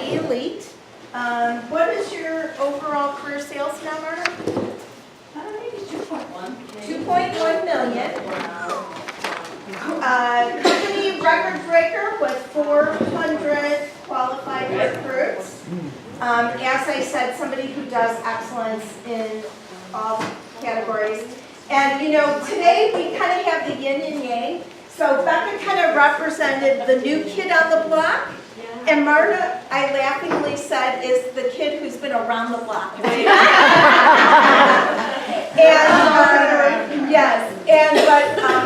the elite. What is your overall career sales now, Marna? Maybe 2.1. 2.1 million. Company record breaker with 400 qualified recruits. As I said, somebody who does excellence in all categories. And you know, today we kind of have the yin and yang. So Becca kind of represented the new kid on the block. And Marna, I laughingly said, is the kid who's been around the block. But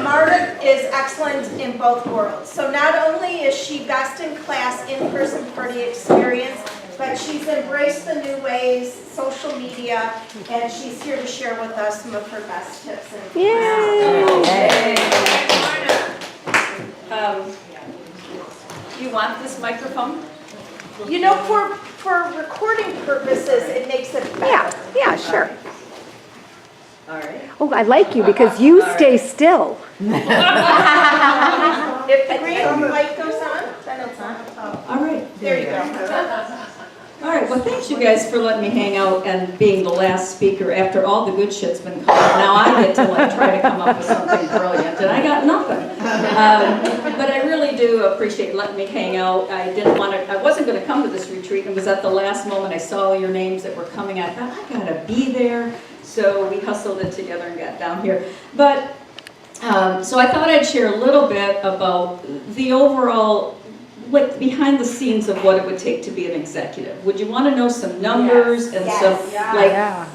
Marna is excellent in both worlds. So not only is she best in class in-person party experience, but she's embraced the new ways, social media, and she's here to share with us some of her best tips. You want this microphone? You know, for recording purposes, it makes it better. Yeah, sure. All right. Oh, I like you because you stay still. If the green light goes on, then it's on. Oh, All right. there you go. All right, well, thanks you guys for letting me hang out and being the last speaker after all the good shit's been covered. Now I get to try to come up with something brilliant, and I got nothing. But I really do appreciate letting me hang out. I wasn't going to come to this retreat. It was at the last moment I saw your names that were coming. I thought, I got to be there. So we hustled it together and got down here. But, so I thought I'd share a little bit about the overall, like behind the scenes of what it would take to be an executive. Would you want to know some numbers and some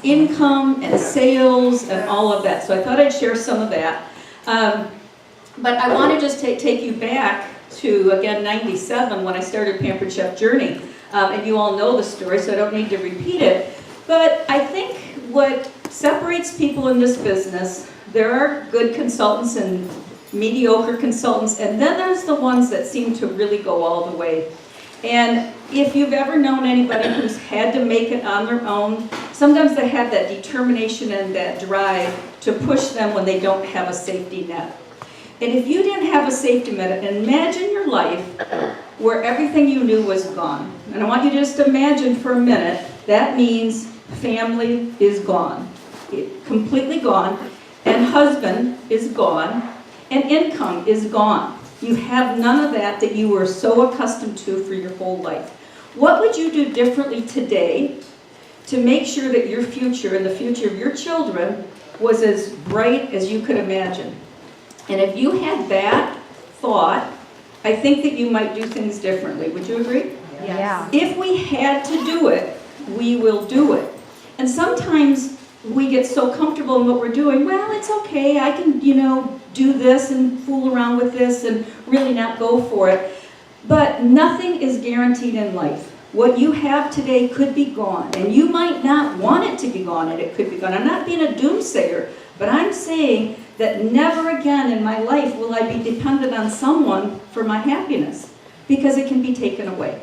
income and sales and all of that? So I thought I'd share some of that. But I want to just take you back to, again, 97 when I started Pampered Chef Journey. And you all know the story, so I don't need to repeat it. But I think what separates people in this business, there are good consultants and mediocre consultants, and then there's the ones that seem to really go all the way. And if you've ever known anybody who's had to make it on their own, sometimes they have that determination and that drive to push them when they don't have a safety net. And if you didn't have a safety net, imagine your life where everything you knew was gone. And I want you to just imagine for a minute, that means family is gone, completely gone, and husband is gone, and income is gone. You have none of that you were so accustomed to for your whole life. What would you do differently today to make sure that your future and the future of your children was as bright as you could imagine? And if you had that thought, I think that you might do things differently. Would you agree? Yeah. If we had to do it, we will do it. And sometimes we get so comfortable in what we're doing, well, it's okay, I can, do this and fool around with this and really not go for it. But nothing is guaranteed in life. What you have today could be gone, and you might not want it to be gone, and it could be gone. I'm not being a doomsayer, but I'm saying that never again in my life will I be dependent on someone for my happiness, because it can be taken away.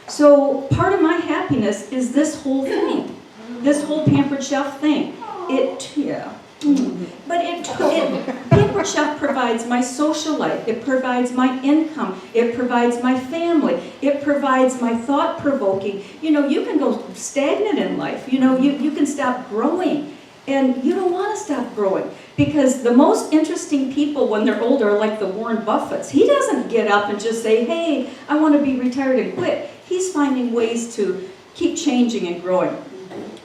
So part of my happiness is this whole thing, this whole Pampered Chef thing. Pampered Chef provides my social life, it provides my income, it provides my family, it provides my thought-provoking. You can go stagnant in life, you can stop growing, and you don't want to stop growing, because the most interesting people when they're older are like the Warren Buffetts. He doesn't get up and just say, hey, I want to be retired and quit. He's finding ways to keep changing and growing.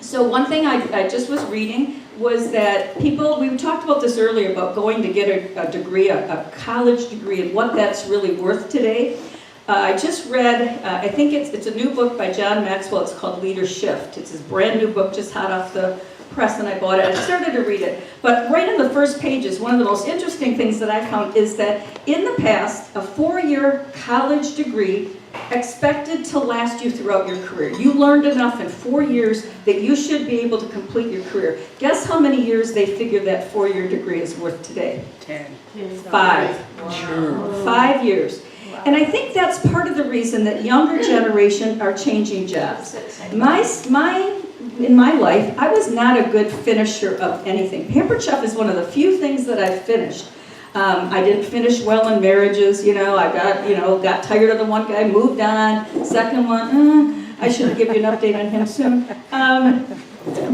So one thing I just was reading was that people, we talked about this earlier about going to get a degree, a college degree, and what that's really worth today. I just read, I think it's a new book by John Maxwell. It's called Leadership. It's his brand new book, just hot off the press, and I bought it. I started to read it. But right in the first pages, one of the most interesting things that I found is that in the past, a 4-year college degree expected to last you throughout your career. You learned enough in 4 years that you should be able to complete your career. Guess how many years they figure that 4-year degree is worth today? 10. 5. Wow. 5 years. And I think that's part of the reason that younger generation are changing jobs. In my life, I was not a good finisher of anything. Pampered Chef is one of the few things that I've finished. I didn't finish well in marriages, got tired of the one guy, moved on. Second one, I should give you an update on him soon.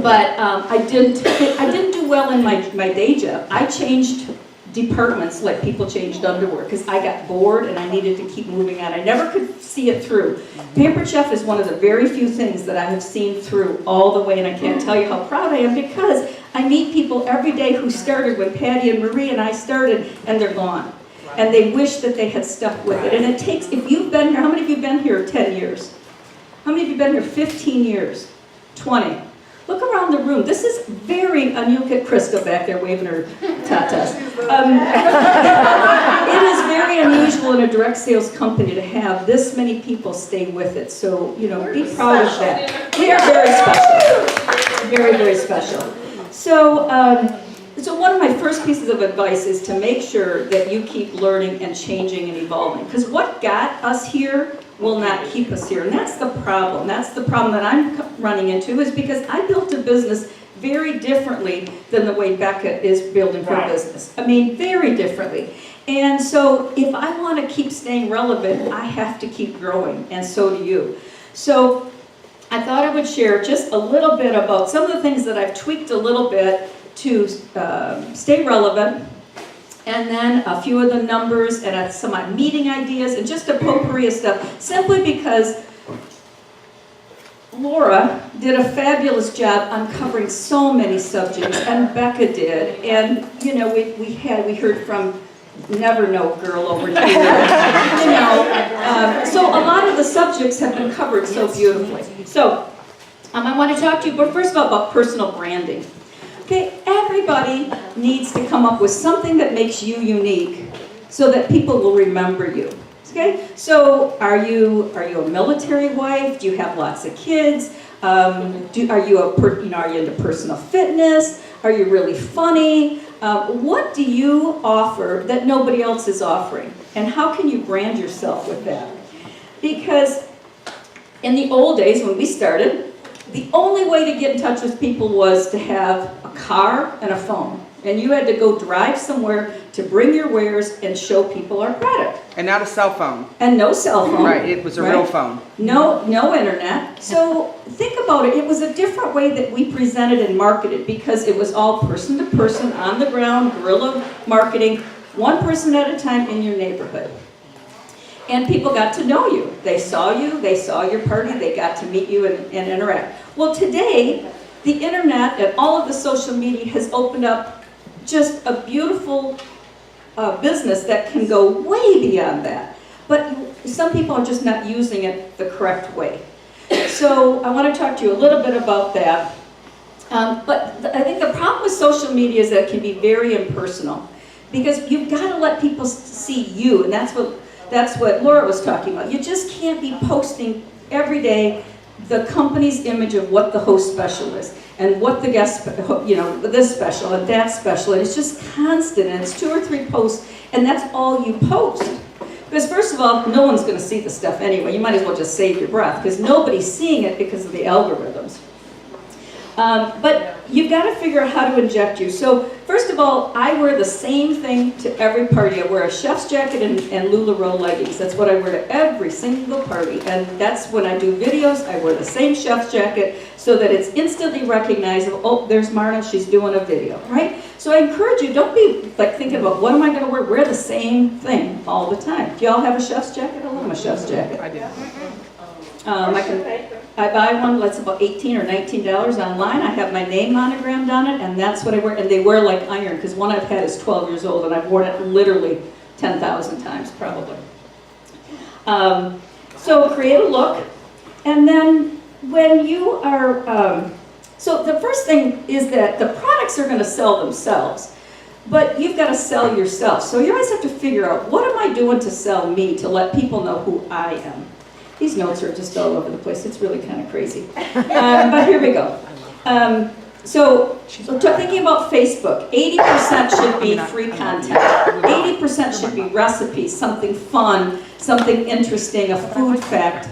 But I didn't do well in my day job. I changed departments like people changed underwear because I got bored and I needed to keep moving on. I never could see it through. Pampered Chef is one of the very few things that I have seen through all the way, and I can't tell you how proud I am because I meet people every day who started when Patty and Marie and I started, and they're gone. And they wish that they had stuck with it. And it takes, if you've been here, how many of you have been here 10 years? How many of you have been here 15 years? 20? Look around the room. This is very, and you'll get Krista back there waving her tatas. It is very unusual in a direct sales company to have this many people stay with it. So, be proud of that. We are very special. Very, very special. So one of my first pieces of advice is to make sure that you keep learning and changing and evolving. Because what got us here will not keep us here. And that's the problem. That's the problem that I'm running into, is because I built a business very differently than the way Becca is building her business. I mean, very differently. And so if I want to keep staying relevant, I have to keep growing, and so do you. So I thought I would share just a little bit about some of the things that I've tweaked a little bit to stay relevant, and then a few of the numbers and some of my meeting ideas and just a potpourri of stuff, simply because Laura did a fabulous job uncovering so many subjects, and Becca did, and we heard from Never Know Girl over here, so a lot of the subjects have been covered so beautifully. So I want to talk to you, but first of all, about personal branding. Okay, everybody needs to come up with something that makes you unique so that people will remember you. Okay, so are you a military wife? Do you have lots of kids? Are you into personal fitness? Are you really funny? What do you offer that nobody else is offering? And how can you brand yourself with that? Because in the old days when we started, the only way to get in touch with people was to have a car and a phone. And you had to go drive somewhere to bring your wares and show people our product. And not a cell phone. And no cell phone. Right, it was a real phone. No internet. So think about it. It was a different way that we presented and marketed, because it was all person to person, on the ground, guerrilla marketing, one person at a time in your neighborhood. And people got to know you. They saw your party, they got to meet you and interact. Well, today, the internet and all of the social media has opened up just a beautiful business that can go way beyond that. But some people are just not using it the correct way. So I want to talk to you a little bit about that. But I think the problem with social media is that it can be very impersonal, because you've got to let people see you, and that's what Laura was talking about. You just can't be posting every day the company's image of what the host special is, and what the guest, this special and that special, and it's just constant, and it's 2 or 3 posts, and that's all you post. Because first of all, no one's going to see the stuff anyway. You might as well just save your breath, because nobody's seeing it because of the algorithms. But you've got to figure out how to inject you. So first of all, I wear the same thing to every party. I wear a chef's jacket and LuLaRoe leggings. That's what I wear to every single party. And that's when I do videos, I wear the same chef's jacket so that it's instantly recognizable. Oh, there's Marna, she's doing a video, right? So I encourage you, don't be like thinking about what am I going to wear? Wear the same thing all the time. Do y'all have a chef's jacket? I love my chef's jacket. I do. I buy one that's about $18 or $19 online. I have my name monogrammed on it, and that's what I wear. And they wear like iron, because one I've had is 12 years old, and I've worn it literally 10,000 times probably. So create a look, and then when you are, so the first thing is that the products are going to sell themselves, but you've got to sell yourself. So you always have to figure out, what am I doing to sell me, to let people know who I am? These notes are just all over the place. It's really kind of crazy. But here we go. So thinking about Facebook, 80% should be free content. 80% should be recipes, something fun, something interesting, a food fact.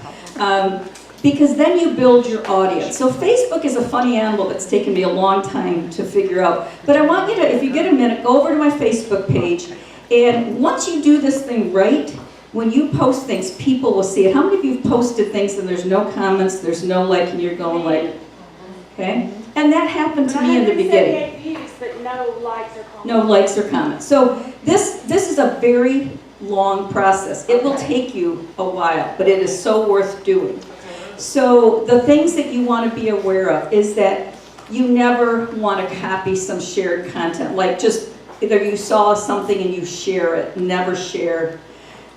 Because then you build your audience. So Facebook is a funny animal that's taken me a long time to figure out. But I want you to, if you get a minute, go over to my Facebook page And once you do this thing right, when you post things, people will see it. How many of you have posted things and there's no comments, there's no like, and you're going like, okay? And that happened to me in the beginning. Views, but no likes or comments. No likes or comments. So this is a very long process. It will take you a while, but it is so worth doing. So the things that you want to be aware of is that you never want to copy some shared content. Like just either you saw something and you share it, never share.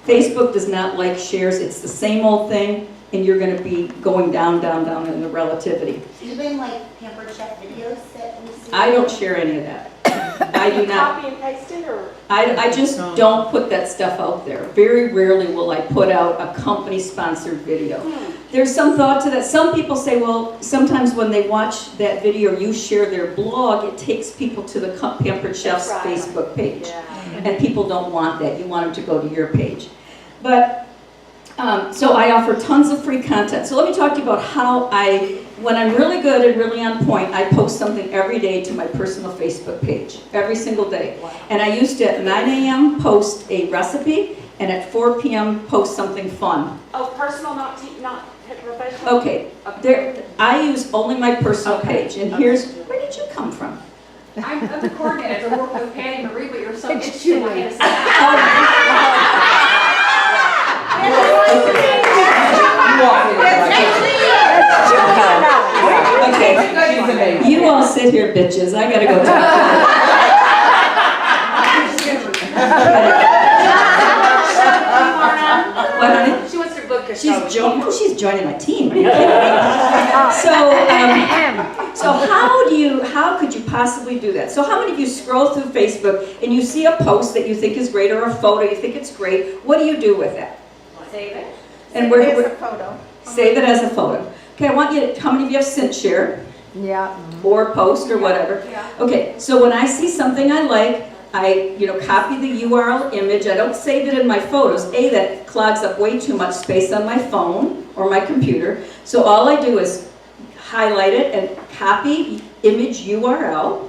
Facebook does not like shares. It's the same old thing, and you're going to be going down, down, down in the relativity. Even like Pampered Chef videos that we see? I don't share any of that. I do not. Copy and paste it, or? I just don't put that stuff out there. Very rarely will I put out a company-sponsored video. There's some thought to that. Some people say, well, sometimes when they watch that video or you share their blog, it takes people to the Pampered Chef's Right. Facebook page. Yeah. And people don't want that. You want them to go to your page. But, so I offer tons of free content. So let me talk to you about how when I'm really good and really on point, I post something every day to my personal Facebook page, every single day. And I used to, at 9 a.m., post a recipe, and at 4 p.m., post something fun. Oh, personal, not professional? Okay, I use only my personal page, and here's, where did you come from? I'm the coordinator. I work with Patty Marie, but you're so interested. I had to say Okay, you all sit here, bitches. I gotta go talk. What, honey? she wants to book a She's show. she's joining my team. Are you kidding me? So how could you possibly do that? So how many of you scroll through Facebook and you see a post that you think is great or a photo you think it's great? What do you do with that? Save it. And There's a photo. save it as a photo. Okay, I want you to, how many of you have Cint Share Yeah. or post or whatever? Yeah. Okay, so when I see something I like, I copy the URL image. I don't save it in my photos. That clogs up way too much space on my phone or my computer. So all I do is highlight it and copy image URL,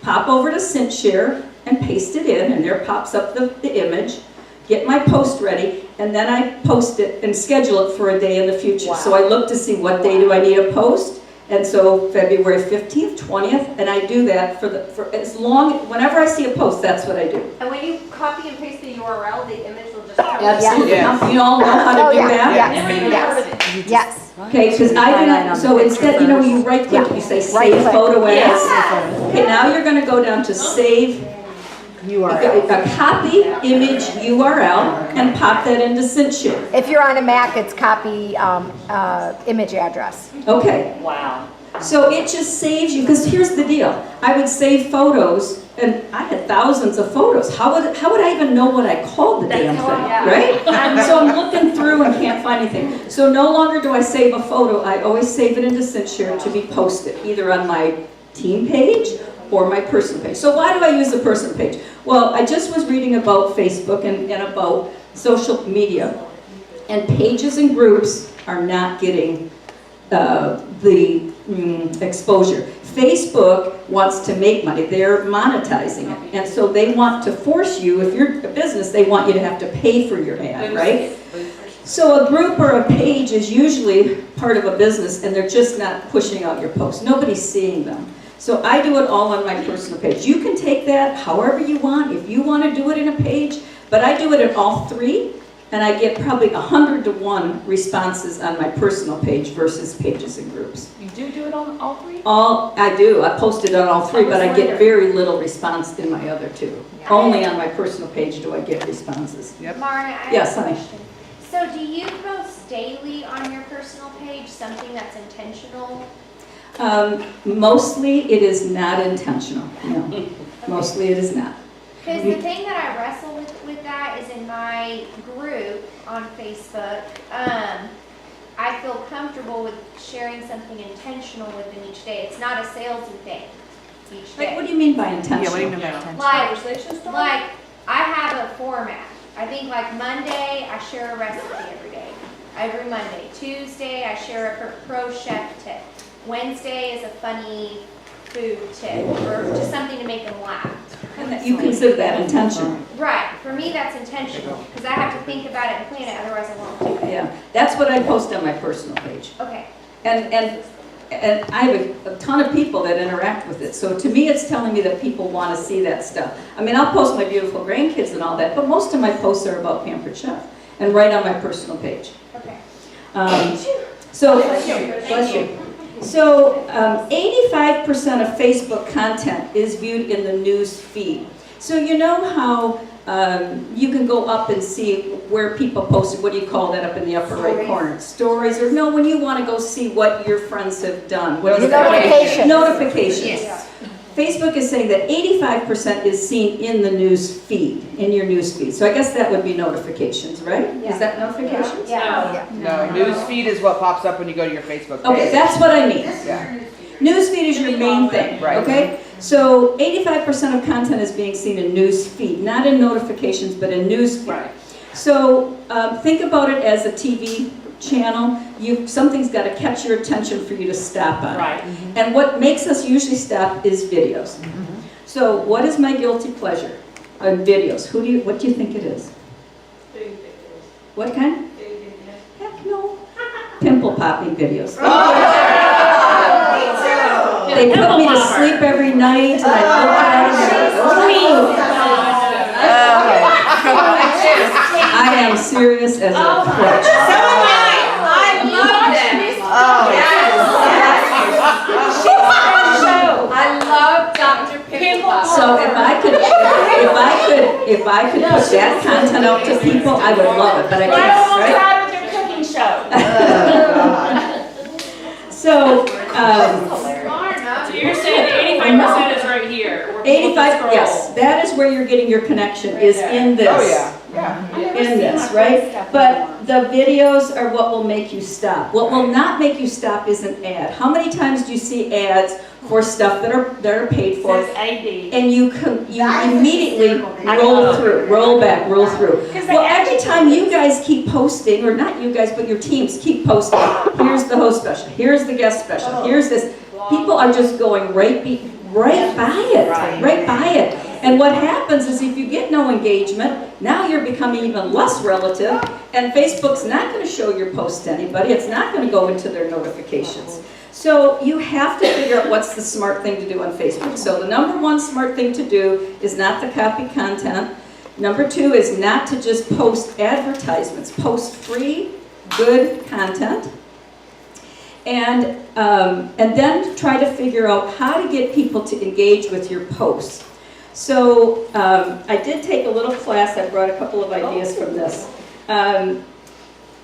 pop over to Cint Share and paste it in, and there pops up the image. Get my post ready, and then I post it and schedule it for a day in the future. So I look to see what day do I need a post, and so February 15th, 20th, and I do that for as long, whenever I see a post, that's what I do. And when you copy and paste the URL, the image will just come. Absolutely. Yes. You all know how to Oh, do yeah, that? yeah. Never even heard of it. Yes. Okay, because I do not, so instead, when you right click, you say Right save click. photo as. Yes. Okay, now you're gonna go down to save a copy image URL and pop that into Cint Share. If you're on a Mac, it's copy image address. Okay. Wow. So it just saves you, because here's the deal. I would save photos, and I had thousands of photos. How would I even know what I called the damn thing, right? So I'm looking through and can't find anything. So no longer do I save a photo. I always save it into Cint Share to be posted, either on my team page or my personal page. So why do I use the personal page? Well, I just was reading about Facebook and about social media, and pages and groups are not getting the exposure. Facebook wants to make money. They're monetizing it. And so they want to force you, if you're a business, they want you to have to pay for your ad, right? So a group or a page is usually part of a business, and they're just not pushing out your posts. Nobody's seeing them. So I do it all on my personal page. You can take that however you want, if you want to do it in a page, but I do it in all three, and I get probably 100 to 1 responses on my personal page versus pages and groups. You do it on all three? I do. I post it on all three, but I get very little response in my other two. Only on my personal page do I get responses. Marna, I have Yes, a honey. question. So do you post daily on your personal page, something that's intentional? Mostly it is not intentional, no. Mostly it is not. Because the thing that I wrestle with that is in my group on Facebook, I feel comfortable with sharing something intentional within each day. It's not a salesy thing each Like, what day. do you mean by Yeah, what do you intentional? mean by intentional? Like, Conversation starter? like, I have a format. I think like Monday, I share a recipe every Monday. Tuesday, I share a pro chef tip. Wednesday is a funny food tip or just something to make them laugh. And that you consider that intentional. Right, for me, that's intentional, because I have to think about it and plan it, otherwise I won't do it. Yeah, that's what I post on my personal page. Okay, And I have a ton of people that interact with it. So to me, it's telling me that people want to see that stuff. I mean, I'll post my beautiful grandkids and all that, but most of my posts are about Pampered Chef and right on my personal page. okay. So, bless you. So 85% of Facebook content is viewed in the news feed. So you know how you can go up and see where people posted, what do you call that up in the upper right corner? Stories, or no, when you want to go see what your friends have done. What is that? Notifications. Notifications. Yes. Facebook is saying that 85% is seen in the news feed, in your news feed. So I guess that would be notifications, right? Is that notifications? Yeah. No, news feed is what pops up when you go to your Facebook page. Okay, that's what I mean. Yeah. News feed is your main thing, Right. okay? So 85% of content is being seen in news feed, not in notifications, but in news feed. Right. So think about it as a TV channel. Something's got to catch your attention for you to stop on. Right. And what makes us usually stop is videos. So what is my guilty pleasure on videos? What do you think it is? What kind? Heck no. Pimple popping videos. They put me to sleep every night, and I look at it. I am serious as a crutch. I love Dr. Pimple. So if I could put that content out to people, I would love it, but I can't, right? With your cooking show. So, Marna. So you're saying that 85% is right here. where people 85, scroll. yes, that is where you're getting your connection, is in this. Oh, yeah, yeah. In this, right? But the videos are what will make you stop. What will not make you stop is an ad. How many times do you see ads for stuff that are paid for? Says AD. And you immediately roll back, roll through. Well, every time you guys keep posting, or not you guys, but your teams keep posting, here's the host special, here's the guest special, here's this. People are just going right by it. And what happens is if you get no engagement, now you're becoming even less relative, and Facebook's not going to show your post to anybody. It's not going to go into their notifications. So you have to figure out what's the smart thing to do on Facebook. So the number one smart thing to do is not to copy content. Number two is not to just post advertisements. Post free, good content. And then try to figure out how to get people to engage with your posts. So I did take a little class. I brought a couple of ideas from this.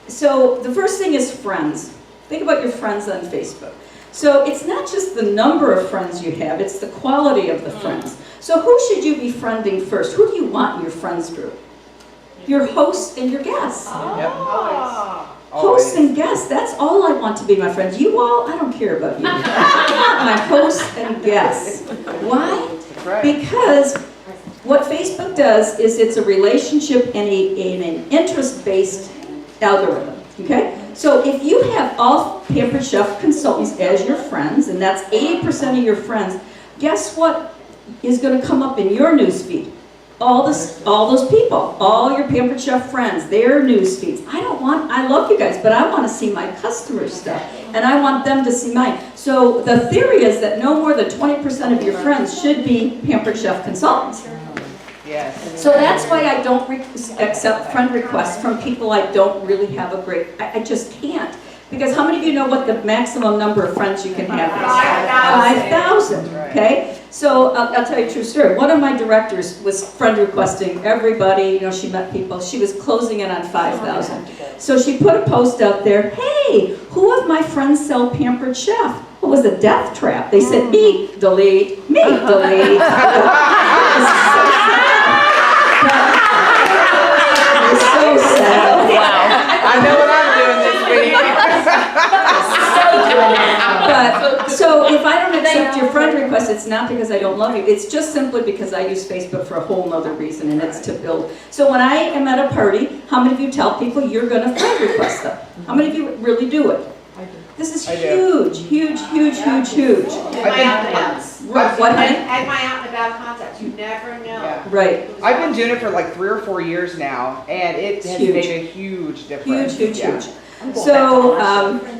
So the first thing is friends. Think about your friends on Facebook. So it's not just the number of friends you have, it's the quality of the friends. So who should you be friending first? Who do you want in your friends group? Your hosts and your guests. Yep. Hosts and guests, that's all I want to be, my friends. You all, I don't care about you. I want my hosts and guests. Why? Right. Because what Facebook does is it's a relationship and an interest-based algorithm, okay? So if you have all Pampered Chef consultants as your friends, and that's 80% of your friends, guess what is going to come up in your news feed? All those people, all your Pampered Chef friends, their news feeds. I love you guys, but I want to see my customers' stuff, and I want them to see mine. So the theory is that no more than 20% of your friends should be Pampered Chef consultants. Yes. So that's why I don't accept friend requests from people I don't really have a great, I just can't. Because how many of you know what the maximum number of friends you can have is? 5,000, okay? So I'll tell you a true story. One of my directors was friend requesting everybody, she met people. She was closing in on 5,000. So she put a post out there, hey, who of my friends sell Pampered Chef? It was a death trap. They said, me, delete, me, delete. It's so sad. Wow. I know what I'm doing this week. But, so if I don't accept your friend request, it's not because I don't love you. It's just simply because I use Facebook for a whole nother reason, and it's to build. So when I am at a party, how many of you tell people you're going to friend request them? How many of you really do it? This is I do. huge. What, honey? And my out and about contacts, you never know. Yeah. Right. I've been doing it for like 3 or 4 years now, and it has Huge. made a huge difference. Huge. Yeah.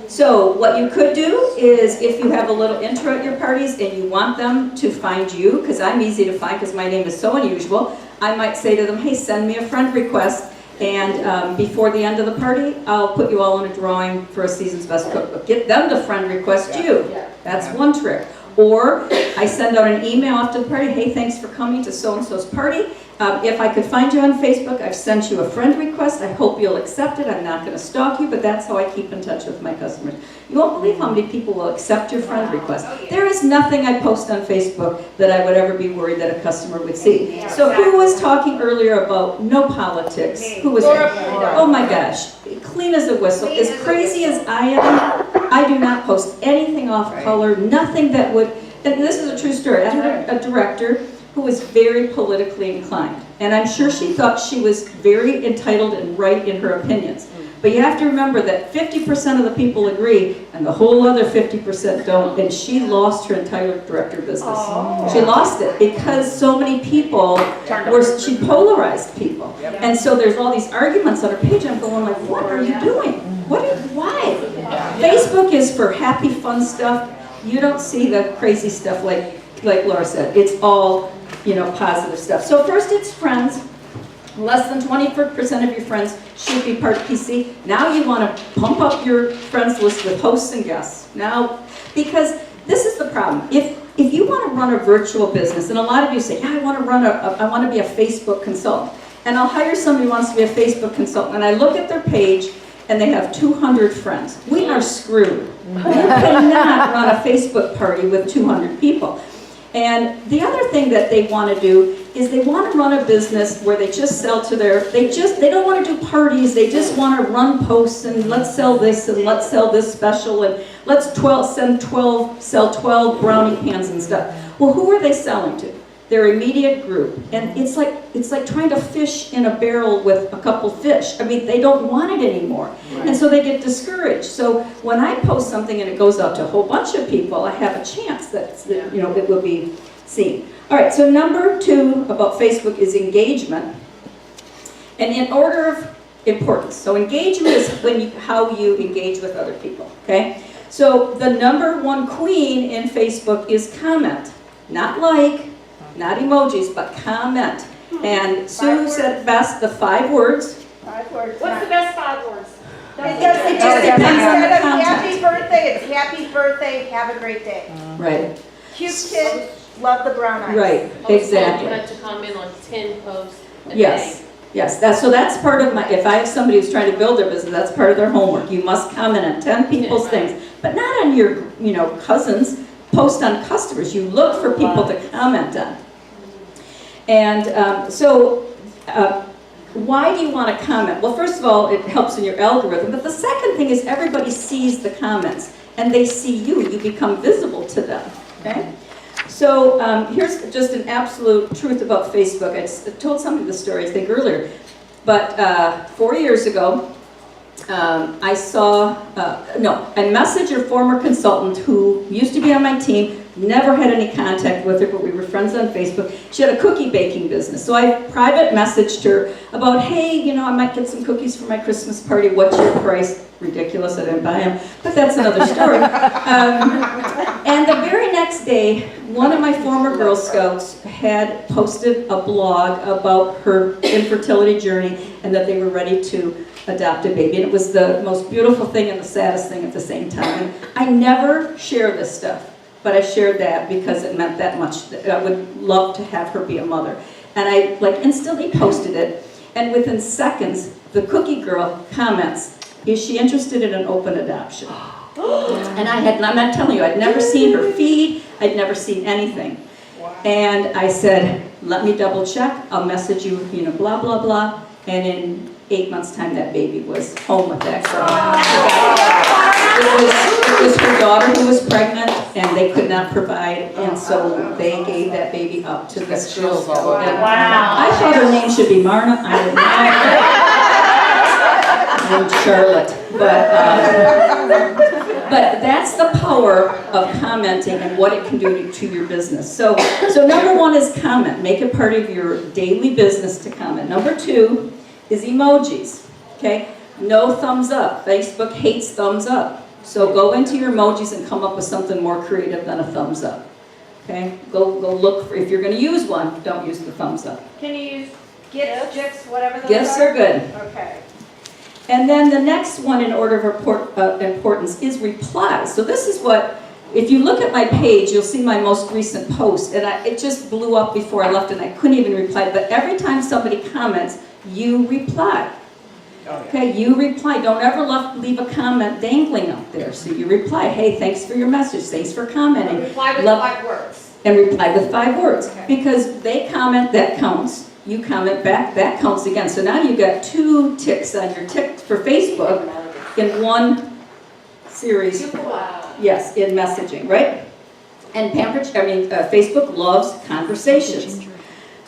So what you could do is if you have a little intro at your parties and you want them to find you, because I'm easy to find because my name is so unusual, I might say to them, hey, send me a friend request, and before the end of the party, I'll put you all in a drawing for a season's best cookbook. Get them to friend request you. That's one trick. Or I send out an email after the party, hey, thanks for coming to so-and-so's party. If I could find you on Facebook, I've sent you a friend request. I hope you'll accept it. I'm not going to stalk you, but that's how I keep in touch with my customers. You won't believe how many people will accept your friend request. There is nothing I post on Facebook that I would ever be worried that a customer would see. So who was talking earlier about no politics? Who was it? Oh my gosh, clean as a whistle. As crazy as I am, I do not post anything off color, nothing that would, and this is a true story. I had a director who was very politically inclined. And I'm sure she thought she was very entitled and right in her opinions. But you have to remember that 50% of the people agree, and the whole other 50% don't, and she lost her entire director business. She lost it because so many people she polarized people. And so there's all these arguments on her page, I'm going like, what are you doing? Why? Facebook is for happy, fun stuff. You don't see the crazy stuff like Laura said. It's all positive stuff. So first it's friends. Less than 20% of your friends should be part of PC. Now you want to pump up your friends list with hosts and guests. Now, because this is the problem. If you want to run a virtual business, and a lot of you say, yeah, I want to be a Facebook consultant. And I'll hire somebody who wants to be a Facebook consultant. And I look at their page and they have 200 friends. We are screwed. You cannot run a Facebook party with 200 people. And the other thing that they want to do is they want to run a business where they just sell to they don't want to do parties, they just want to run posts and let's sell this and let's sell this special and let's sell 12 brownie pans and stuff. Well, who are they selling to? Their immediate group. And it's like trying to fish in a barrel with a couple fish. I mean, they don't want it anymore. Right. And so they get discouraged. So when I post something and it goes out to a whole bunch of people, I have a chance that it will be seen. All right, so number 2 about Facebook is engagement. And in order of importance. So engagement is how you engage with other people, okay? So the number 1 queen in Facebook is comment. Not like, not emojis, but comment. And Sue said best the 5 words. 5 words. What's the best 5 words? It just depends on the content. Happy birthday, it's happy birthday, have a great day. Right. Cute kid, love the brown eyes. Right, exactly. You have to comment on 10 posts a Yes. day. Yes, that's part of if I have somebody who's trying to build their business, that's part of their homework. You must comment on 10 people's things, but not on your, cousins. Post on customers. You look for people to comment on. And why do you want to comment? Well, first of all, it helps in your algorithm, but the second thing is everybody sees the comments, and they see you. You become visible to them, okay? So here's just an absolute truth about Facebook. I told somebody the story, I think, earlier, but 4 years ago, I messaged a former consultant who used to be on my team, never had any contact with her, but we were friends on Facebook. She had a cookie baking business. So I private messaged her about, hey, I might get some cookies for my Christmas party. What's your price? Ridiculous, I didn't buy them, but that's another story. And the very next day, one of my former Girl Scouts had posted a blog about her infertility journey and that they were ready to adopt a baby. And it was the most beautiful thing and the saddest thing at the same time. And I never share this stuff, but I shared that because it meant that much. I would love to have her be a mother. And I instantly posted it, and within seconds, the cookie girl comments, is she interested in an open adoption? And I'm not telling you, I'd never seen her feed, I'd never seen anything. And I said, let me double check, I'll message you, blah, blah, blah. And in 8 months' time, that baby was home with that girl. It was her daughter who was pregnant, and they could not provide, and so they gave that baby up to this Girl Scout. Wow. I thought her name should be Marna. I didn't know. in Charlotte. But that's the power of commenting and what it can do to your business. So number one is comment. Make it part of your daily business to comment. Number two is emojis, okay? No thumbs up. Facebook hates thumbs up. So go into your emojis and come up with something more creative than a thumbs up, okay? Go look for, if you're going to use one, don't use the thumbs up. Can you use GIFs, GIFs, whatever those GIFs are good. Okay. And then the next one in order of importance is replies. So this is what, if you look at my page, you'll see my most recent post. And it just blew up before I left and I couldn't even reply. But every time somebody comments, you reply. Okay, you reply. Don't ever leave a comment dangling up there. So you reply, hey, thanks for your message. Thanks for commenting. Reply with 5 words. And reply with 5 words. Okay. Because they comment, that counts. You comment back, that counts again. So now you've got 2 ticks on your tick for Facebook in one series. Yes, in messaging, right? And Facebook loves conversations.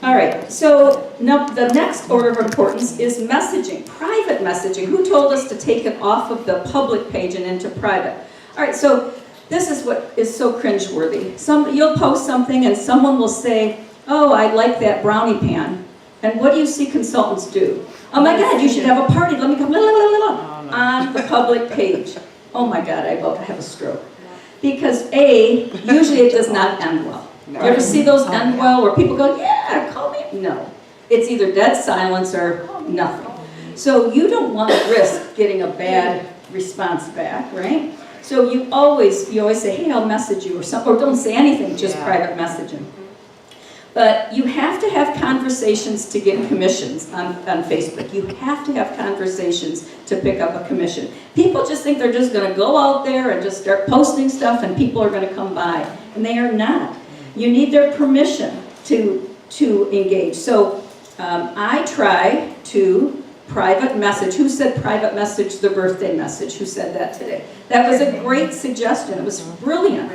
All right, so now the next order of importance is messaging, private messaging. Who told us to take it off of the public page and into private? All right, so this is what is so cringeworthy. You'll post something and someone will say, oh, I like that brownie pan. And what do you see consultants do? Oh my God, you should have a party. Let me come on the public page. Oh my God, I about to have a stroke. Because usually it does not end well. You ever see those end well where people go, yeah, call me? No. It's either dead silence or nothing. So you don't want to risk getting a bad response back, right? So you always say, hey, I'll message you or something, or don't say anything, just private messaging. But you have to have conversations to get commissions on Facebook. You have to have conversations to pick up a commission. People just think they're just going to go out there and just start posting stuff and people are going to come by. And they are not. You need their permission to engage. So I try to private message. Who said private message the birthday message? Who said that today? That was a great suggestion. It was brilliant.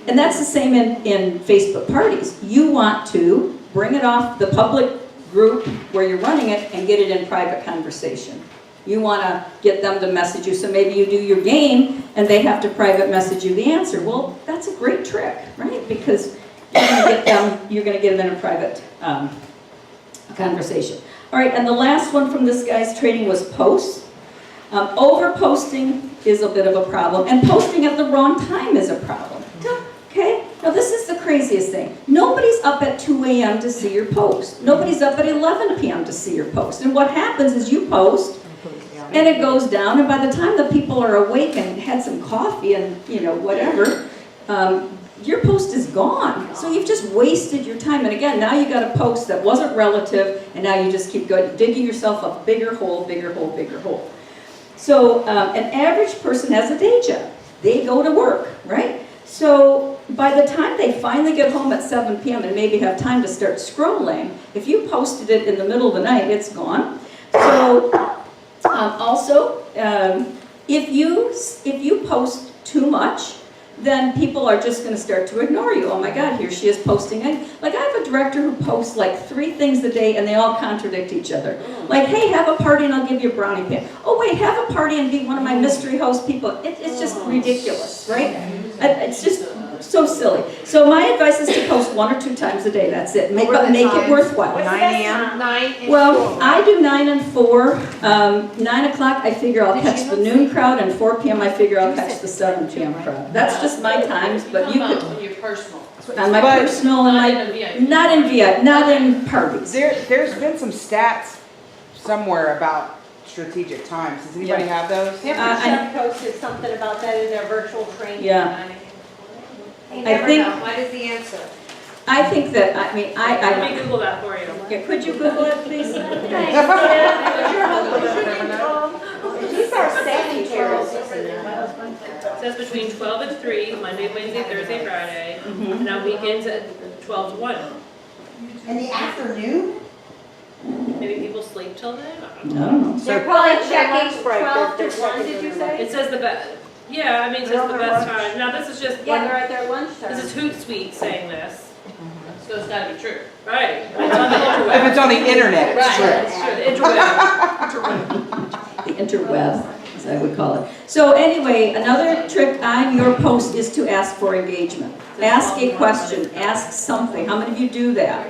And that's the same in Facebook parties. You want to bring it off the public group where you're running it and get it in private conversation. You want to get them to message you. So maybe you do your game and they have to private message you the answer. Well, that's a great trick, right? Because you're going to get them in a private conversation. All right, and the last one from this guy's training was posts. Over-posting is a bit of a problem, and posting at the wrong time is a problem. Okay? Now this is the craziest thing. Nobody's up at 2 a.m. to see your post. Nobody's up at 11 p.m. to see your post. And what happens is you post, and it goes down, and by the time the people are awake and had some coffee and, whatever, your post is gone. So you've just wasted your time. And again, now you got a post that wasn't relative, and now you just keep going, digging yourself a bigger hole, bigger hole, bigger hole. So an average person has a day job. They go to work, right? So by the time they finally get home at 7 p.m. and maybe have time to start scrolling, if you posted it in the middle of the night, it's gone. So also, if you post too much, then people are just going to start to ignore you. Oh my God, here she is posting. Like I have a director who posts like 3 things a day and they all contradict each other. Like, hey, have a party and I'll give you a brownie pan. Oh wait, have a party and be one of my mystery host people. It's just ridiculous, right? It's just so silly. So my advice is to post 1 or 2 times a day. That's it. Make it worthwhile. 9 a.m. 9 and Well, 4. I do 9 and 4. 9 o'clock, I figure I'll catch the noon crowd, and 4 p.m. I figure I'll catch the 7 p.m. crowd. That's just my times, but you could On your personal. on my personal and Not my in a VIP. not in parties. There's been some stats somewhere about strategic times. Does anybody have those? Chef posted something about that in their virtual training. Yeah. You I never think- know. What is the answer? I think that Let me Google that for you. yeah, could you Google it, please? These are secretaries. It says between 12 and 3, Monday, Wednesday, Thursday, Friday, Mhm. and on weekends at 12 to 1. In the afternoon? Maybe people sleep till then? I don't I know. don't know. They're probably checking 12 to 1, did you say? It says the best, yeah, I mean, it says the best time. Now, this is just, Yeah, they're at their lunchtime. this is Hootsuite saying this. So it's gotta be true. Right. It's on the interweb. If it's on the internet, it's Right, true. it's true, the interweb. The interweb, as I would call it. So anyway, another trick on your post is to ask for engagement. Ask a question, ask something. How many of you do that?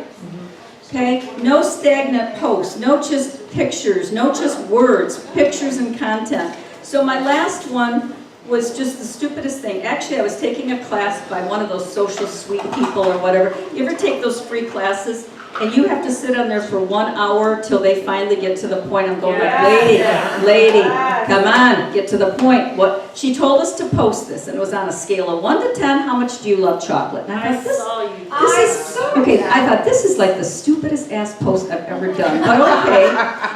Okay, no stagnant posts, no just pictures, no just words, pictures and content. So my last one was just the stupidest thing. Actually, I was taking a class by one of those social suite people or whatever. You ever take those free classes and you have to sit on there for 1 hour till they finally get to the point? I'm going like, lady, come on, get to the point. What she told us to post this, and it was on a scale of 1 to 10. How much do you love chocolate? And I thought, I thought this is like the stupidest ass post I've ever done. But okay.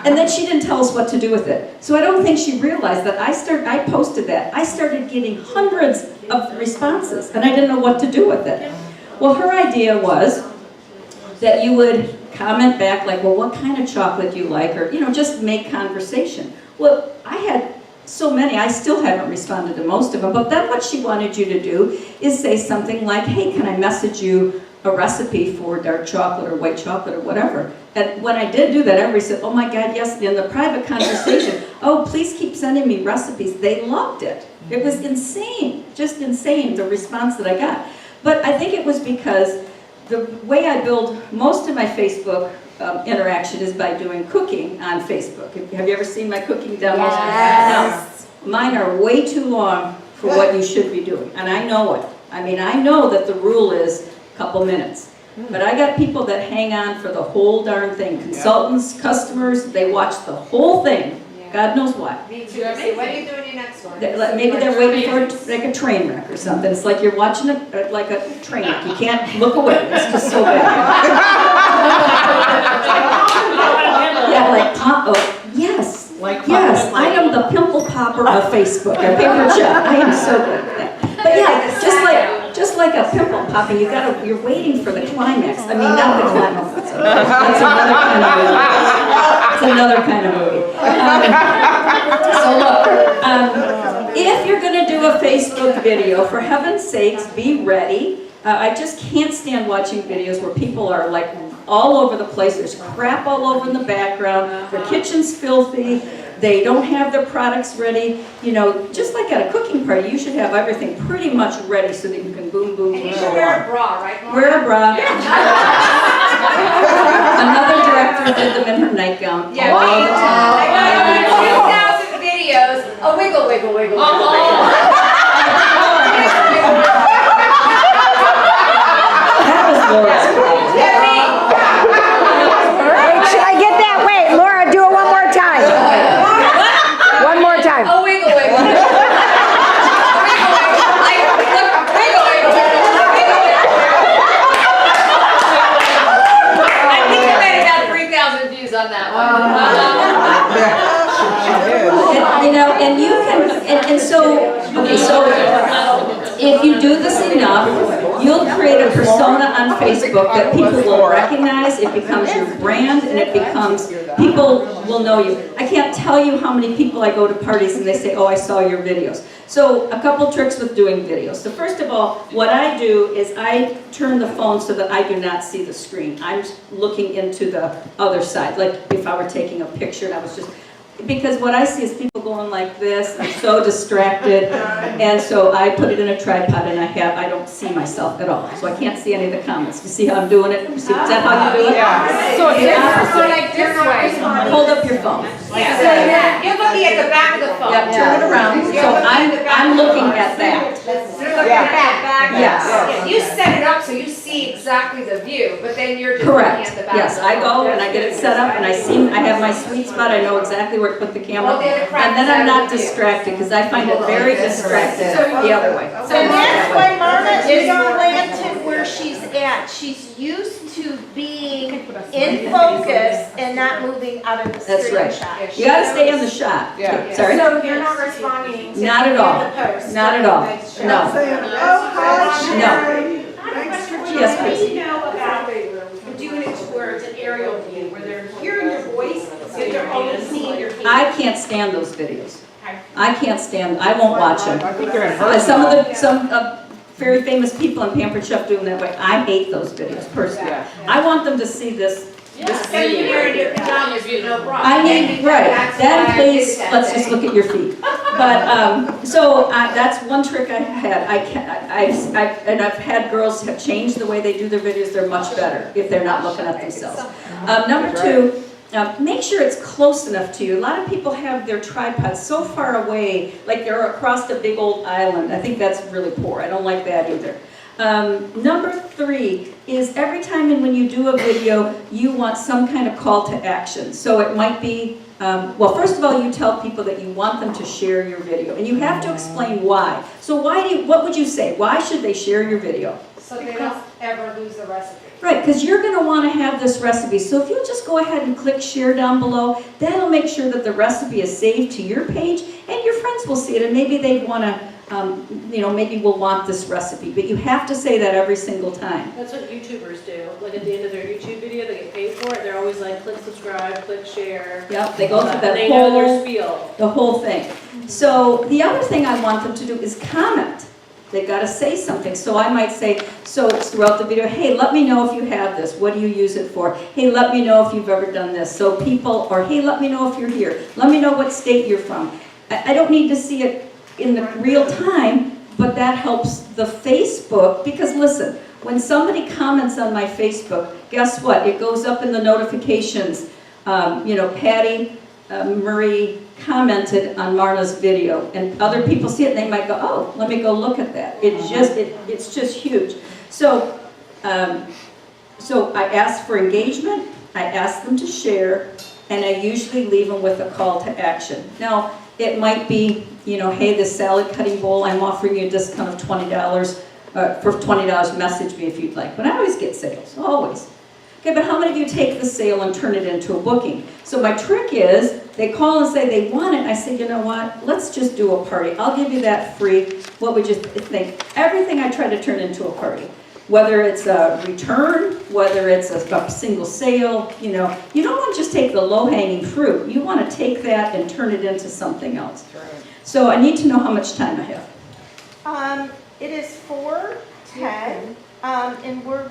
And then she didn't tell us what to do with it. So I don't think she realized that I posted that. I started getting hundreds of responses, and I didn't know what to do with it. Well, her idea was that you would comment back like, well, what kind of chocolate do you like? Or, just make conversation. Well, I had so many, I still haven't responded to most of them, but then what she wanted you to do is say something like, hey, can I message you a recipe for dark chocolate or white chocolate or whatever? And when I did do that, everybody said, oh my God, yes, in the private conversation, oh, please keep sending me recipes. They loved it. It was insane, just insane, the response that I got. But I think it was because the way I build most of my Facebook interaction is by doing cooking on Facebook. Have you ever seen my cooking demos? Yes. No, mine are way too long for what you should be doing, and I know it. I mean, I know that the rule is a couple minutes, but I got people that hang on for the whole darn thing. Consultants, customers, they watch the whole thing. God knows why. Me too. I say, when are you doing your next one? Maybe they're waiting for it to make a train wreck or something. It's like you're watching it like a train wreck. You can't look away. It's just so bad. Yeah, like oh yes, yes. I am the pimple popper of Facebook. A paper chat. I am so good at that. But yeah, just like a pimple popper, you're waiting for the climax. I mean, not the climax. That's another kind of movie. So look, if you're going to do a Facebook video, for heaven's sakes, be ready. I just can't stand watching videos where people are like all over the place. There's crap all over in the background. The kitchen's filthy. They don't have their products ready. Just like at a cooking party, you should have everything pretty much ready so that you can boom, boom, boom. And you should wear a bra, right, Marna? Wear a bra. Another director did them in her nightgown all the time. 2,000 videos. A wiggle, wiggle, wiggle. That was Laura's problem. Wait, should I get that? Wait, Laura, do it one more time. One more time. A wiggle, wiggle. I think I made about 3,000 views on that one. And you can, and so, okay, so if you do this enough, you'll create a persona on Facebook that people will recognize. It becomes your brand, and it becomes, people will know you. I can't tell you how many people I go to parties and they say, oh, I saw your videos. So a couple tricks with doing videos. So first of all, what I do is I turn the phone so that I do not see the screen. I'm looking into the other side, like if I were taking a picture and I was just, because what I see is people going like this, I'm so distracted, and so I put it in a tripod and I don't see myself at all, so I can't see any of the comments. You see how I'm doing it? Is that how you do it? Yeah. So it's the opposite. like this way. Hold up your phone. Yeah. You're looking at the back of the phone. Yep, turn it around. So I'm looking at that. You're looking at that back. Yes. Yeah, you set it up so you see exactly the view, but then you're just Correct. looking at the back. Yes, I go and I get it set up and I have my sweet spot. I know exactly where to put the camera. And then I'm not distracted because I find it very distracted the other way. So that's why Marna is on land to where she's at. She's used to being in focus and not moving out of the That's screen right. shot. You gotta stay in the shot. Yeah. Sorry? So you're not responding to Not at all. the post. Not at all. No. Oh, hi, No. Thanks for Yes, What do please. you know about doing it to where it's an aerial view, where they're hearing your voice, but they're only seeing your face? I can't stand those videos. I can't stand, I won't watch them. I think they're in her. Some very famous people in Pampered Chef doing that way. I hate those videos personally. Yeah. I want them to see this So you're wearing your pajamas, you no problem. I mean, right, then please, let's just look at your feet. But, that's one trick I had. I've had girls have changed the way they do their videos. They're much better if they're not looking at themselves. Number two, make sure it's close enough to you. A lot of people have their tripods so far away, like they're across a big old island. I think that's really poor. I don't like that either. Number three is every time and when you do a video, you want some kind of call to action. So it might be, well, first of all, you tell people that you want them to share your video, and you have to explain why. So what would you say? Why should they share your video? So they don't ever lose the recipe. Right, because you're going to want to have this recipe. So if you'll just go ahead and click share down below, that'll make sure that the recipe is saved to your page, and your friends will see it, and maybe they'd want to maybe we'll want this recipe, but you have to say that every single time. That's what YouTubers do. Like at the end of their YouTube video, they get paid for it. They're always like, click subscribe, click share. Yep, they go through that They know their spiel. the whole thing. So the other thing I want them to do is comment. They've got to say something. So I might say, so throughout the video, hey, let me know if you have this. What do you use it for? Hey, let me know if you've ever done this. So people, or hey, let me know if you're here. Let me know what state you're from. I don't need to see it in the real time, but that helps the Facebook, because listen, when somebody comments on my Facebook, guess what? It goes up in the notifications. Patty Murray commented on Marna's video, and other people see it and they might go, oh, let me go look at that. It's just huge. So I ask for engagement, I ask them to share, and I usually leave them with a call to action. Now, it might be, hey, this salad cutting bowl, I'm offering you a discount of $20. For $20, message me if you'd like. But I always get sales, always. Okay, but how many of you take the sale and turn it into a booking? So my trick is, they call and say they want it. I say, you know what, let's just do a party. I'll give you that free. What would you think? Everything I try to turn into a party. Whether it's a return, whether it's a single sale, you don't want to just take the low-hanging fruit. You want to take that and turn it into something else. So I need to know how much time I have. It is 4:10, and we're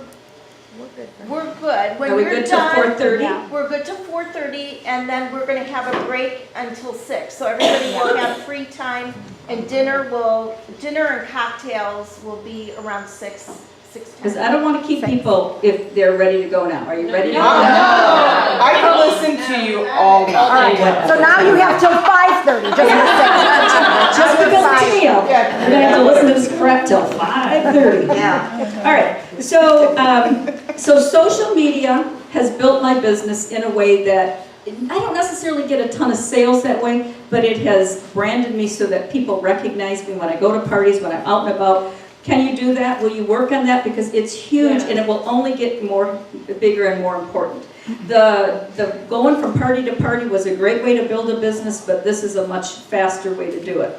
good. When Are we you're good till done, 4:30? We're good till 4:30, and then we're going to have a break until 6. So everybody will have free time, and dinner and cocktails will be around 6. Because I don't want to keep people if they're ready to go now. Are you ready to go? No. I can listen to you all night. All right, so now you have till 5:30, just a second. Just because of Tio. We're going to have to listen to this crap till 5:30. Yeah. All right, so social media has built my business in a way that I don't necessarily get a ton of sales that way, but it has branded me so that people recognize me when I go to parties, when I'm out and about. Can you do that? Will you work on that? Because it's huge, and it will only get bigger and more important. The going from party to party was a great way to build a business, but this is a much faster way to do it.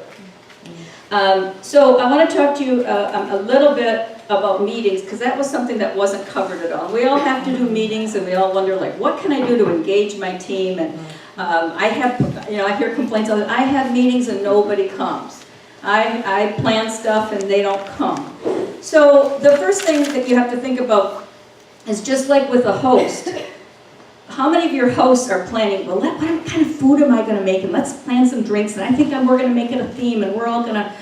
So I want to talk to you a little bit about meetings, because that was something that wasn't covered at all. We all have to do meetings, and we all wonder, like, what can I do to engage my team? And I hear complaints all the time. I have meetings and nobody comes. I plan stuff and they don't come. So the first thing that you have to think about is, just like with a host, how many of your hosts are planning, well, what kind of food am I going to make, and let's plan some drinks, and I think we're going to make it a theme, and we're all going to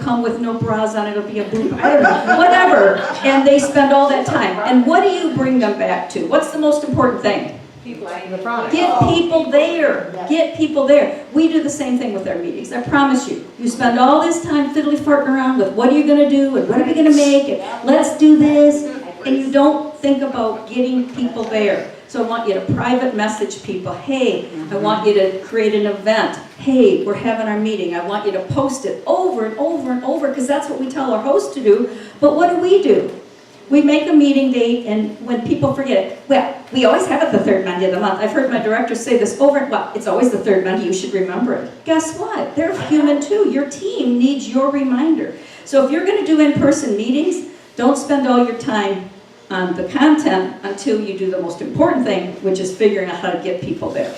come with no bras on, it'll be a boob, whatever, and they spend all that time. And what do you bring them back to? What's the most important thing? Get people there. Get people there. We do the same thing with our meetings. I promise you. You spend all this time fiddly farting around with what are you going to do and what are we going to make and let's do this, and you don't think about getting people there. So I want you to private message people. Hey, I want you to create an event. Hey, we're having our meeting. I want you to post it over and over and over, because that's what we tell our hosts to do. But what do? We make a meeting date, and when people forget it, well, we always have it the third Monday of the month. I've heard my directors say this it's always the third Monday, you should remember it. Guess what? They're human too. Your team needs your reminder. So if you're going to do in-person meetings, don't spend all your time on the content until you do the most important thing, which is figuring out how to get people there.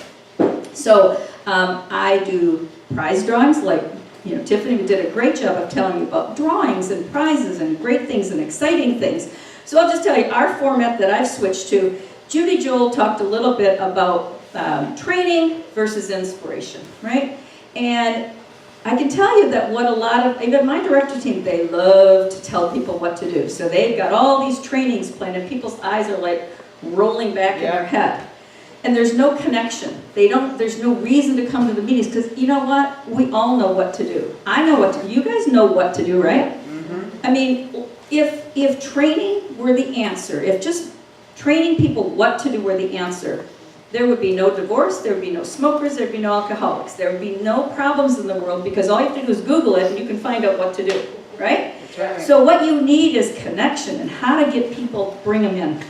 So I do prize drawings, like Tiffany did a great job of telling you about drawings and prizes and great things and exciting things. So I'll just tell you, our format that I've switched to, Judy Joel talked a little bit about training versus inspiration, right? And I can tell you that what a lot of, even my director team, they love to tell people what to do. So they've got all these trainings planned and people's eyes are like rolling back in their head. And there's no connection. There's no reason to come to the meetings because you know what? We all know what to do. I know what to do. You guys know what to do, right? Mm-hmm. I mean, if training were the answer, if just training people what to do were the answer, there would be no divorce, there would be no smokers, there would be no alcoholics, there would be no problems in the world because all you have to do is Google it and you can find out what to do, right? That's right. So what you need is connection and how to get people, bring them in.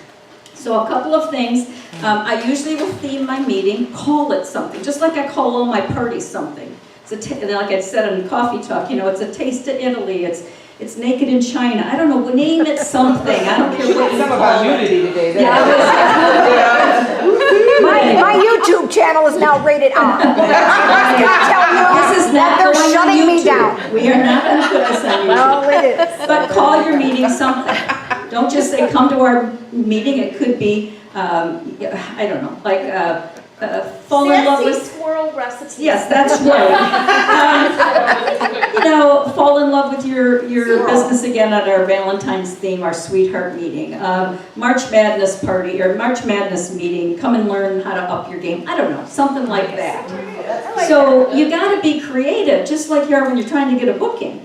So a couple of things, I usually will theme my meeting, call it something, just like I call all my parties something. Like I said in Coffee Talk, it's a taste of Italy, it's naked in China. I don't know, name it something. I don't care what you Some call about it. unity today. My YouTube channel is now rated R. This is not They're going on shutting me YouTube. down. We are not going to put this on YouTube. Well, it is. But call your meeting something. Don't just say, come to our meeting. It could be, I don't know, like fall in love with... Sassy squirrel recipes. Yes, that's right. Fall in love with your business again at our Valentine's theme, our sweetheart meeting. March Madness party, or March Madness meeting, come and learn how to up your game. I don't know, something like that. So you gotta be creative, just like you are when you're trying to get a booking.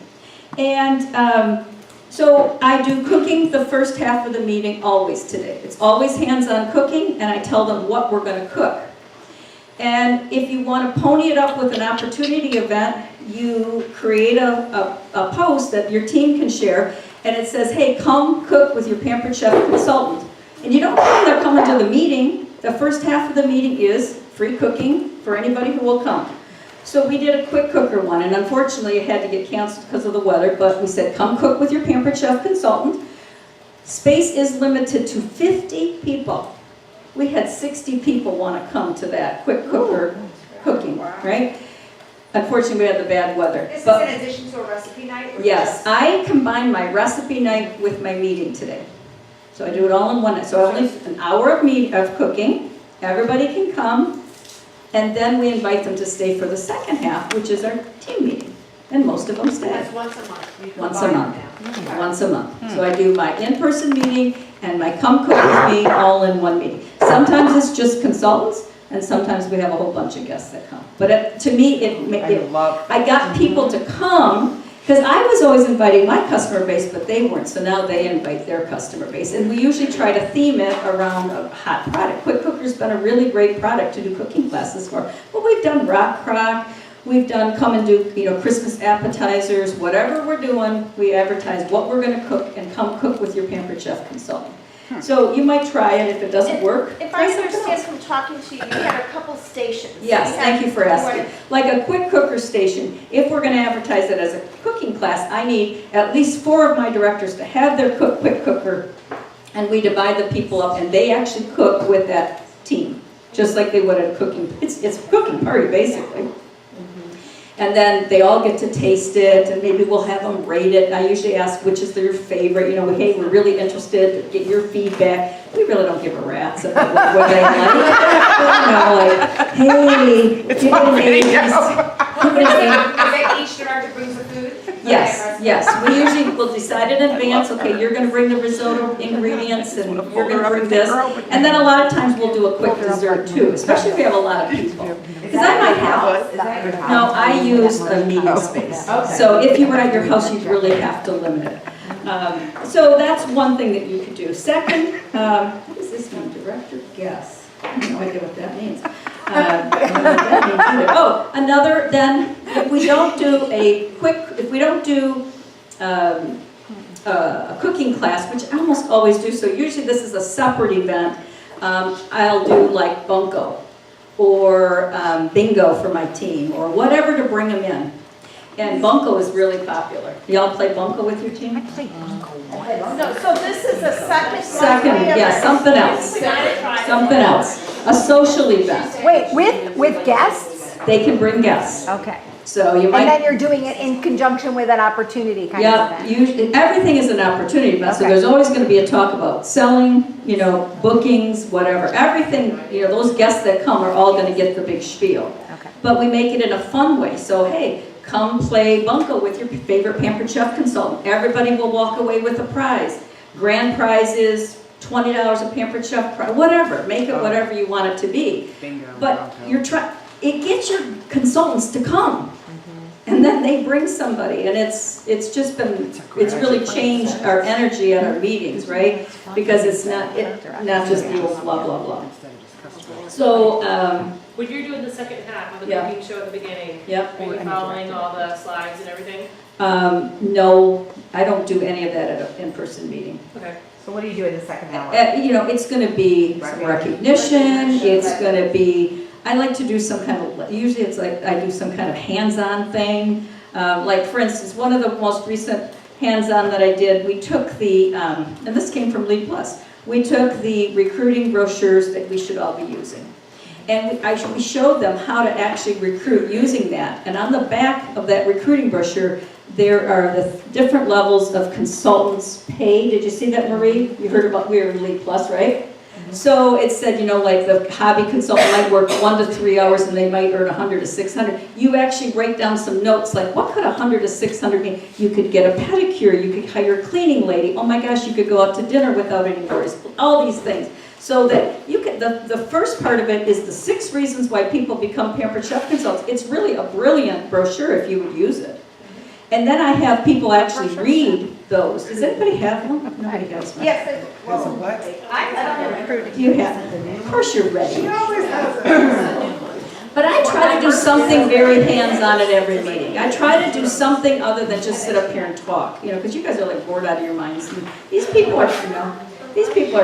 And so I do cooking the first half of the meeting always today. It's always hands-on cooking, and I tell them what we're gonna cook. And if you want to pony it up with an opportunity event, you create a post that your team can share, and it says, hey, come cook with your Pampered Chef consultant. And you don't think they're coming to the meeting. The first half of the meeting is free cooking for anybody who will come. So we did a quick cooker one, and unfortunately it had to get canceled because of the weather, but we said, come cook with your Pampered Chef consultant. Space is limited to 50 people. We had 60 people want to come to that quick cooker cooking, right? Unfortunately, we had the bad weather. This is But in addition to a recipe night? or yes, just- I combine my recipe night with my meeting today. So I do it all in one night. So only an hour of cooking. Everybody can come. And then we invite them to stay for the second half, which is our team meeting. And most of them stay. That's once a month. You Once a combine month. them now. Once a month. So I do my in-person meeting and my come cook with me all in one meeting. Sometimes it's just consultants, and sometimes we have a whole bunch of guests that come. But to me, I got people to come, because I was always inviting my customer base, but they weren't, so now they invite their customer base. And we usually try to theme it around a hot product. Quick Cooker's been a really great product to do cooking classes for. But we've done Rock Crock, we've done come and do Christmas appetizers, whatever we're doing, we advertise what we're going to cook and come cook with your Pampered Chef consultant. So you might try it. If it doesn't work, If try I something understand else. from talking to you, you had a couple stations. Yes, thank you for asking. Like a quick cooker station, if we're going to advertise it as a cooking class, I need at least 4 of my directors to have their quick cooker, and we divide the people up, and they actually cook with that team, just like they would at a cooking. It's a cooking party basically. And then they all get to taste it, and maybe we'll have them rate it. I usually ask which is their favorite. Hey, we're really interested to get your feedback. We really don't give a rat's about what they like. Hey, It's on video. Is that each director brings the food? Yes. We usually will decide in advance, okay, you're going to bring the risotto ingredients, and you're going to bring this. And then a lot of times we'll do a quick dessert too, especially if we have a lot of people. Because I might have. No, I use a meeting space. So if you were at your house, you'd really have to limit it. So that's one thing that you could do. Second, what does this mean? Director guest. I have no idea what that means. I don't know what that means either. Oh, another, then, if we don't do a cooking class, which I almost always do, so usually this is a separate event, I'll do like bunco or bingo for my team or whatever to bring them in. And bunco is really popular. Y'all play bunco with your team? No, so this is a second. Something else. Something else. A social event. Wait, with guests? They can bring guests. Okay. So you And might. then you're doing it in conjunction with an opportunity kind of Yeah, event. usually, everything is an opportunity, but so Okay. there's always gonna be a talk about selling, bookings, whatever. Everything, those guests that come are all gonna get the big spiel. Okay. But we make it in a fun way, so hey, come play bunco with your favorite Pampered Chef consultant. Everybody will walk away with a prize. Grand prize is $20 a Pampered Chef prize, whatever, make it whatever you want it to be. Bingo. But it gets your consultants to come. And then they bring somebody, and it's just been, it's really changed our energy at our meetings, right? Because it's not just the old blah, blah, blah. So, When you're doing the second half of the Yeah. cooking show at the beginning, yep. are you following all the slides and everything? No, I don't do any of that at an in-person meeting. Okay. So what do you do in the second hour? It's gonna be some recognition, it's gonna be, I like to do some kind of, usually it's like I do some kind of hands-on thing. Like for instance, one of the most recent hands-on that I did, we took the, and this came from Lead Plus, we took the recruiting brochures that we should all be using. And we showed them how to actually recruit using that. And on the back of that recruiting brochure, there are the different levels of consultants paid. Did you see that, Marie? You heard about, we were in Lead Plus, right? So it said, like the hobby consultant might work 1 to 3 hours and they might earn 100 to 600. You actually write down some notes like, what could 100 to 600 mean? You could get a pedicure, you could hire a cleaning lady. Oh my gosh, you could go out to dinner without any worries. All these things. So that you can, the first part of it is the 6 reasons why people become Pampered Chef consultants. It's really a brilliant brochure if you would use it. And then I have people actually read those. Does anybody have one? Nobody has one. Yes, it- Is it what? Do you have it? Of course you're ready. But I try to do something very hands-on at every meeting. I try to do something other than just sit up here and talk, because you guys are like bored out of your minds. And these people are,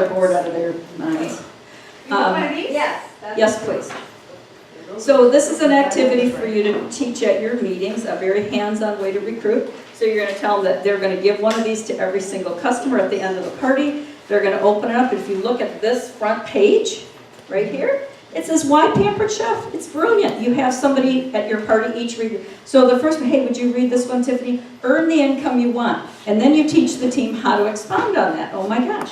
bored out of their minds. Yes. Yes, please. So this is an activity for you to teach at your meetings, a very hands-on way to recruit. So you're going to tell them that they're going to give one of these to every single customer at the end of the party. They're going to open it up. If you look at this front page, right here, it says, why Pampered Chef? It's brilliant. You have somebody at your party each read. So the first one, hey, would you read this one, Tiffany? Earn the income you want. And then you teach the team how to expound on that. Oh my gosh.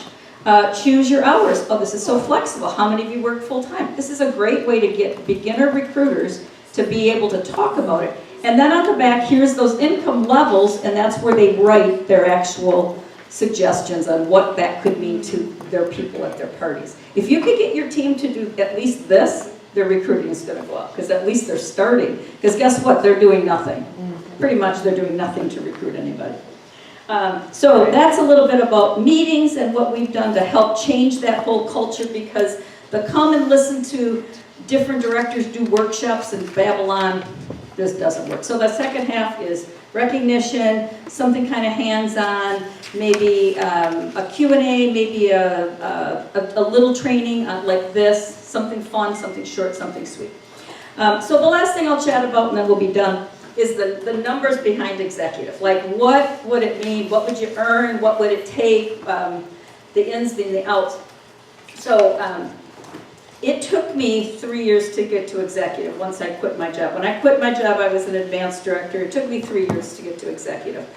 Choose your hours. Oh, this is so flexible. How many of you work full-time? This is a great way to get beginner recruiters to be able to talk about it. And then on the back, here's those income levels, and that's where they write their actual suggestions on what that could mean to their people at their parties. If you could get your team to do at least this, their recruiting is going to go up, because at least they're starting. Because guess what? They're doing nothing. Pretty much they're doing nothing to recruit anybody. So that's a little bit about meetings and what we've done to help change that whole culture, because the come and listen to different directors do workshops in Babylon, this doesn't work. So the second half is recognition, something kind of hands-on, maybe a Q&A, maybe a little training like this, something fun, something short, something sweet. So the last thing I'll chat about, and then we'll be done, is the numbers behind executive. Like, what would it mean? What would you earn? What would it take? The ins and the outs. So it took me 3 years to get to executive once I quit my job. When I quit my job, I was an advanced director. It took me 3 years to get to executive.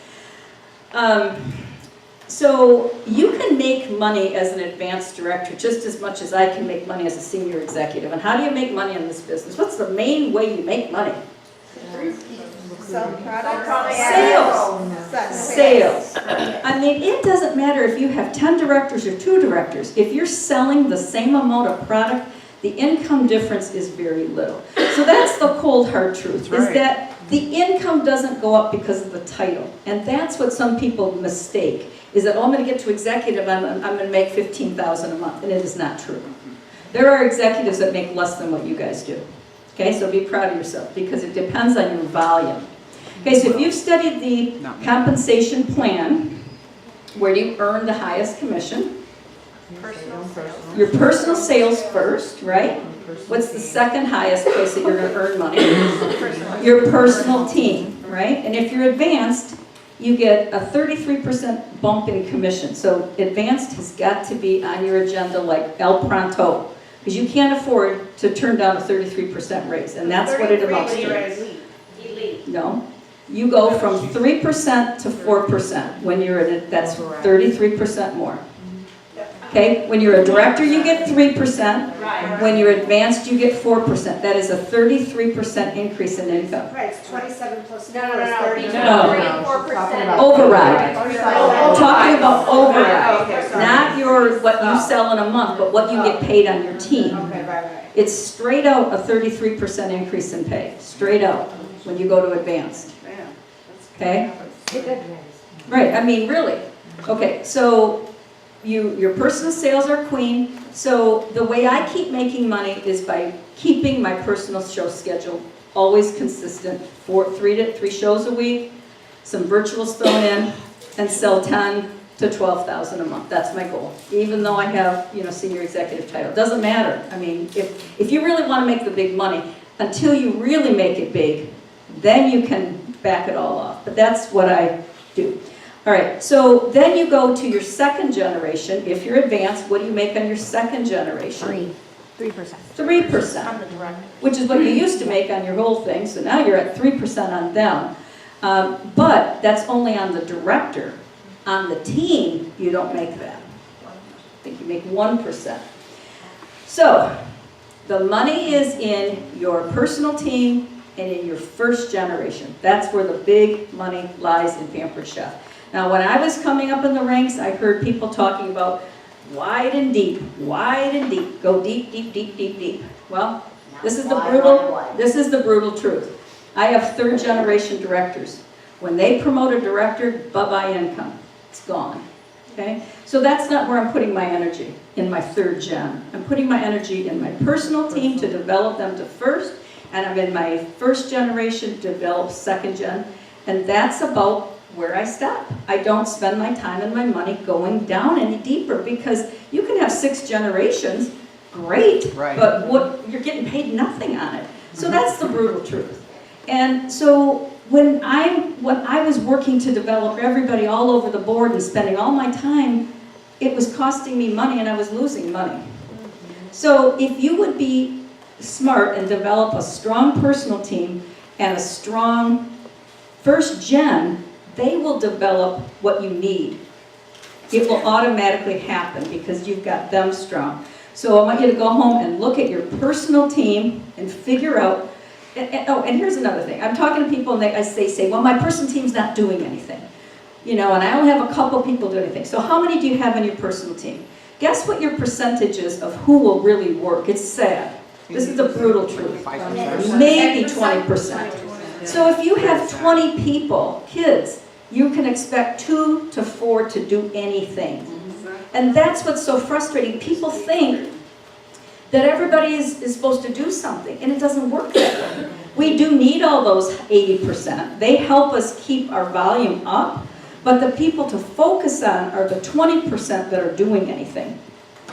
So you can make money as an advanced director just as much as I can make money as a senior executive. And how do you make money in this business? What's the main way you make money? Sell products. Sales. I mean, it doesn't matter if you have 10 directors or 2 directors. If you're selling the same amount of product, the income difference is very little. So that's the cold hard truth, is that the income doesn't go up because of the title. And that's what some people mistake, is that, oh, I'm going to get to executive, I'm going to make $15,000 a month. And it is not true. There are executives that make less than what you guys do. Okay, so be proud of yourself, because it depends on your volume. Okay, so if you've studied the compensation plan, where do you earn the highest commission? Your personal sales first, right? What's the second highest place that you're going to earn money? Your personal team, right? And if you're advanced, you get a 33% bump in commission. So advanced has got to be on your agenda like El Pronto, because you can't afford to turn down a 33% raise, and that's what it amounts to. leave. No. You go from 3% to 4% when you're in it, that's 33% more. Okay, when you're a director, you get 3%. Right. When you're advanced, you get 4%. That is a 33% increase in income. Right, it's 27 plus No, 4 no, is no, 30. no. No. 3 and 4%. Override. I'm talking about override, Okay, sorry. not what you sell in a month, but what you get paid on your team. Okay, right. It's straight out a 33% increase in pay, straight out, when you go to advanced. Okay? Right, I mean, really. Okay, so your personal sales are queen. So the way I keep making money is by keeping my personal show schedule always consistent. 3 shows a week, some virtuals thrown in, and sell 10 to 12,000 a month. That's my goal. Even though I have, senior executive title, doesn't matter. I mean, if you really want to make the big money, until you really make it big, then you can back it all off. But that's what I do. All right, so then you go to your second generation. If you're advanced, what do you make on your second generation? 3%. 3%, which is what you used to make on your whole thing. So now you're at 3% on them. But that's only on the director. On the team, you don't make that. I think you make 1%. So the money is in your personal team and in your first generation. That's where the big money lies in Pampered Chef. Now, when I was coming up in the ranks, I heard people talking about wide and deep, go deep, deep, deep, deep, deep. Well, this is the brutal truth. I have third generation directors. When they promote a director, bye-bye income. It's gone. Okay? So that's not where I'm putting my energy, in my third gen. I'm putting my energy in my personal team to develop them to first, and I'm in my first generation to develop second gen, and that's about where I stop. I don't spend my time and my money going down any deeper, because you can have 6 generations, great, Right. but you're getting paid nothing on it. So that's the brutal truth. And so when I was working to develop everybody all over the board and spending all my time, it was costing me money and I was losing money. So if you would be smart and develop a strong personal team and a strong first gen, they will develop what you need. It will automatically happen because you've got them strong. So I want you to go home and look at your personal team and figure out, and here's another thing. I'm talking to people and they say, well, my personal team's not doing anything. And I only have a couple people doing anything. So how many do you have in your personal team? Guess what your percentage is of who will really work. It's sad. This is the brutal truth. 5%. Maybe 20%. So if you have 20 people, kids, you can expect 2 to 4 to do anything. And that's what's so frustrating. People think that everybody is supposed to do something, and it doesn't work that way. We do need all those 80%. They help us keep our volume up, but the people to focus on are the 20% that are doing anything.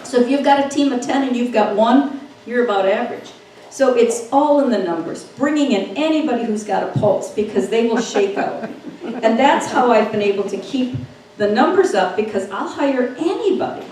So if you've got a team of 10 and you've got 1, you're about average. So it's all in the numbers, bringing in anybody who's got a pulse, because they will shake out. And that's how I've been able to keep the numbers up, because I'll hire anybody,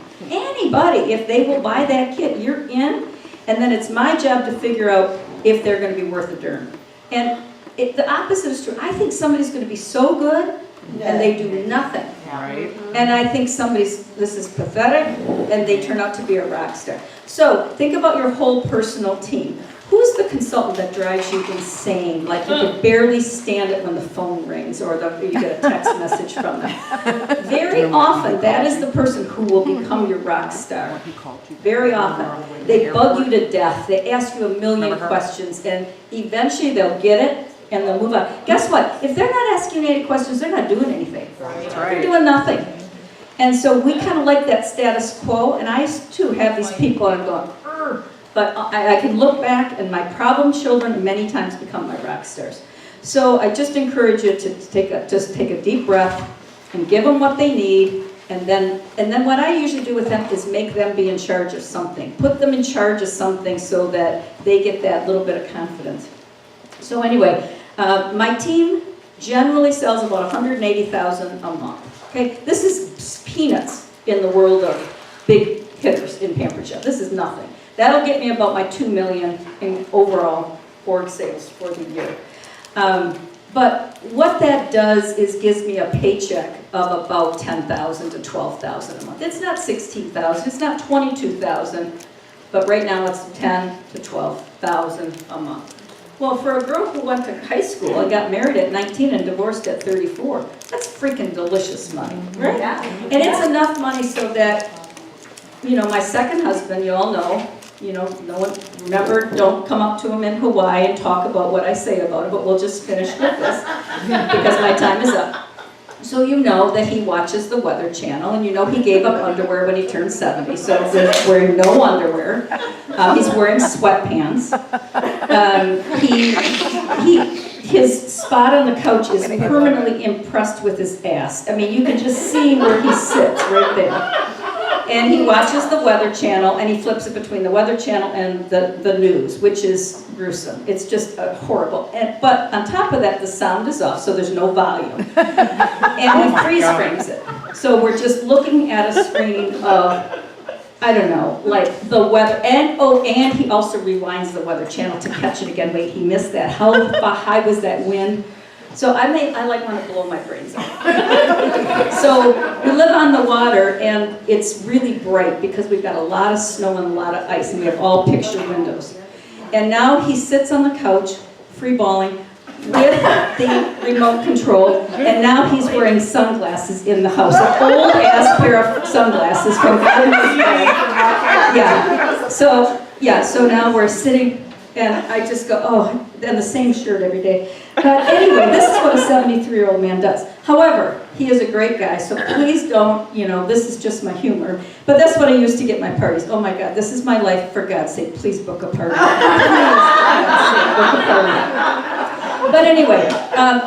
if they will buy that kit, you're in, and then it's my job to figure out if they're going to be worth a darn. And the opposite is true. I think somebody's going to be so good, and they do nothing. Right. And I think this is pathetic, and they turn out to be a rock star. So think about your whole personal team. Who's the consultant that drives you insane? Like you could barely stand it when the phone rings or you get a text message from them. Very often, that is the person who will become your rock star. Very often. They bug you to death. They ask you a million questions, and eventually they'll get it, and they'll move on. Guess what? If they're not asking you any questions, they're not doing anything. They're doing nothing. And so we kind of like that status quo, and I too have these people and I'm going, "Urgh." But I can look back, and my problem children many times become my rock stars. So I just encourage you to take a deep breath and give them what they need, and then what I usually do with them is make them be in charge of something. Put them in charge of something so that they get that little bit of confidence. So anyway, my team generally sells about 180,000 a month. Okay, this is peanuts in the world of big hitters in Pampered Chef. This is nothing. That'll get me about my $2 million in overall org sales for the year. But what that does is gives me a paycheck of about $10,000 to $12,000 a month. It's not $16,000, it's not $22,000, but right now it's $10,000 to $12,000 a month. Well, for a girl who went to high school and got married at 19 and divorced at 34, that's freaking delicious money, right? And it's enough money so that, you know, my second husband, you all know, you know, no one, remember, don't come up to him in Hawaii and talk about what I say about it, but we'll just finish with this, because my time is up. So you know that he watches the Weather Channel, and you know he gave up underwear when he turned 70, so he's wearing no underwear. He's wearing sweatpants. His spot on the couch is permanently impressed with his ass. I mean, you can just see where he sits right there. And he watches the Weather Channel, and he flips it between the Weather Channel and the news, which is gruesome. It's just horrible. But on top of that, the sound is off, so there's no volume. And he freeze frames it. So we're just looking at a screen of, I don't know, like the weather. And he also rewinds the Weather Channel to catch it again. Wait, he missed that. How high was that wind? So I like want to blow my brains out. So we live on the water, and it's really bright because we've got a lot of snow and a lot of ice, and we have all picture windows. And now he sits on the couch, free balling, with the remote control, and now he's wearing sunglasses in the house. An old ass pair of sunglasses from so now we're sitting, and I just go, oh, and the same shirt every day. But anyway, this is what a 73-year-old man does. However, he is a great guy, so please don't, you know, this is just my humor. But that's what I used to get my parties. Oh my God, this is my life, for God's sake, please book a party. Please, book a party. But anyway,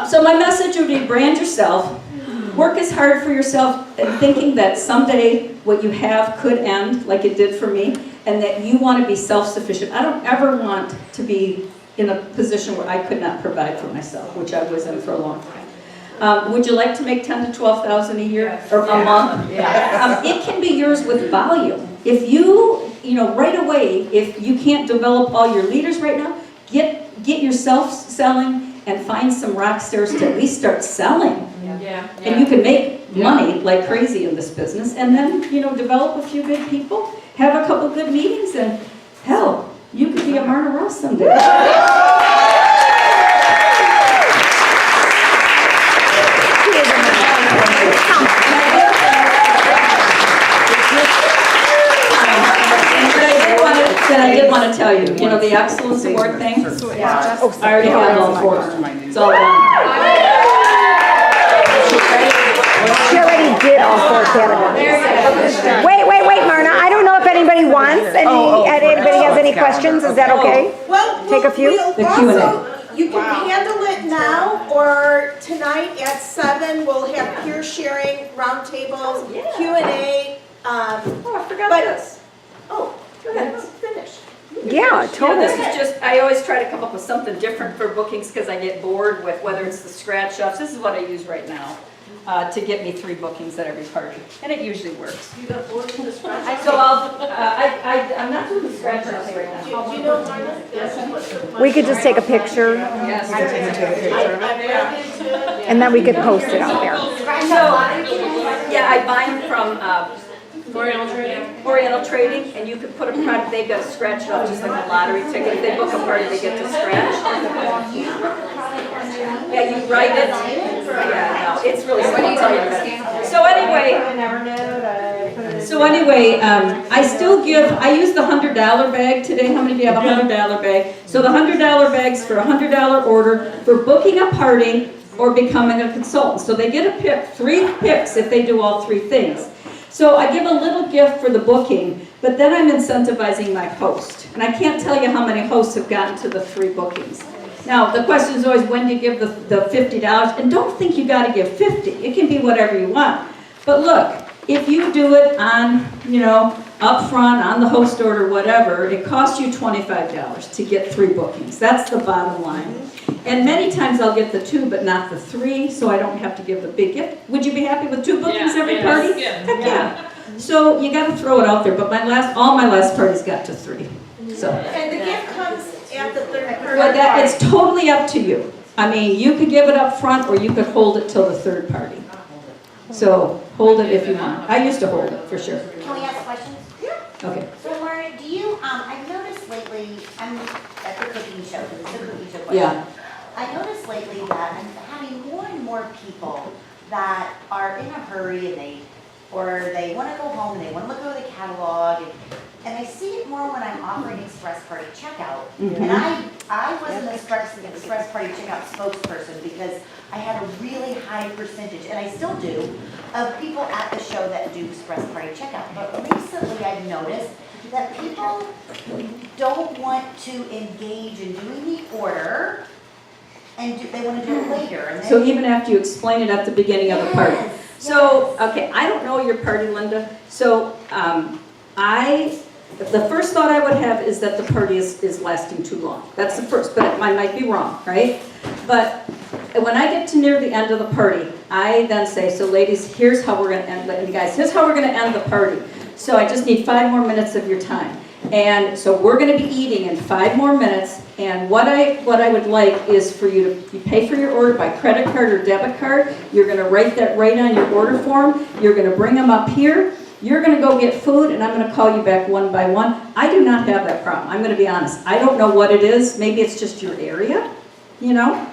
so my message would be brand yourself. Work as hard for yourself, and thinking that someday what you have could end, like it did for me, and that you want to be self-sufficient. I don't ever want to be in a position where I could not provide for myself, which I was in for a long time. Would you like to make $10,000 to $12,000 a year or a month? It can be yours with volume. If you know, right away, if you can't develop all your leaders right now, get yourself selling and find some rock stars to at least start selling. And you can make money like crazy in this business, and then, you know, develop a few good people, have a couple good meetings, and hell, you could be a Marna Ross someday. That I did want to tell you, you know, the Excellence Award thing? I already have all four. It's all done. She already did all four categories. Wait, Marna, I don't know if anybody wants, anybody has any questions, is that okay? Well, Take a few? The Q&A. You can handle it now, or tonight at 7, we'll have peer sharing, roundtables, Q&A. Oh, I forgot But- this. Oh, go ahead, finish. Yeah, Yeah, totally. this is just, I always try to come up with something different for bookings because I get bored with whether it's the scratch offs. This is what I use right now to get me 3 bookings at every party, and it usually works. You got bored with the scratch? So I'm not doing the scratch offs right now. Do you know Marna? Yes. We could just take a picture, Yes. and then we could post it out there. So, yeah, I buy them from Oriental Trading? Oriental Trading, and you can put a product, they've got to scratch it off just like a lottery ticket. If they book a party, they get to scratch. Yeah, you write it. Yeah, no, it's really simple. I'll tell you that. So anyway, I still give, I use the $100 bag today. How many of you have a $100 bag? So the $100 bags for a $100 order for booking a party or becoming a consultant. So they get a pick, 3 picks if they do all 3 things. So I give a little gift for the booking, but then I'm incentivizing my host. And I can't tell you how many hosts have gotten to the 3 bookings. Now, the question is always, when do you give the $50? And don't think you got to give 50. It can be whatever you want. But look, if you do it on, you know, up front, on the host order, whatever, it costs you $25 to get 3 bookings. That's the bottom line. And many times I'll get the 2, but not the 3, so I don't have to give the big gift. Would you be happy with 2 bookings every party? Yeah. Heck yeah. So you got to throw it out there, but all my last parties got to 3. So. And the gift comes at the third party. Well, it's totally up to you. I mean, you could give it up front, or you could hold it till the third party. So, hold it if you want. I used to hold it, for sure. Can we ask questions? Okay. So Marna, do you, I've noticed lately, I'm at the cooking show, it's the cooking show question. Yeah. I noticed lately that I'm having more and more people that are in a hurry or they want to go home and they want to look over the catalog and I see it more when I'm offering express party checkout. And I was an express party checkout spokesperson because I had a really high percentage, and I still do, of people at the show that do express party checkout. But recently I've noticed that people don't want to engage in doing the order and they want to do it later. And So even after you explain it at the beginning of the party. Yes, So, okay, I don't know your party, Linda. So, the first thought I would have is that the party is lasting too long. That's the first, but I might be wrong, right? But when I get to near the end of the party, I then say, so ladies, here's how we're gonna end, you guys, here's how we're gonna end the party. So I just need 5 more minutes of your time. And so we're gonna be eating in 5 more minutes, and what I would like is for you pay for your order by credit card or debit card. You're gonna write that right on your order form. You're gonna bring them up here. You're gonna go get food, and I'm gonna call you back one by one. I do not have that problem, I'm gonna be honest. I don't know what it is, maybe it's just your area, you know?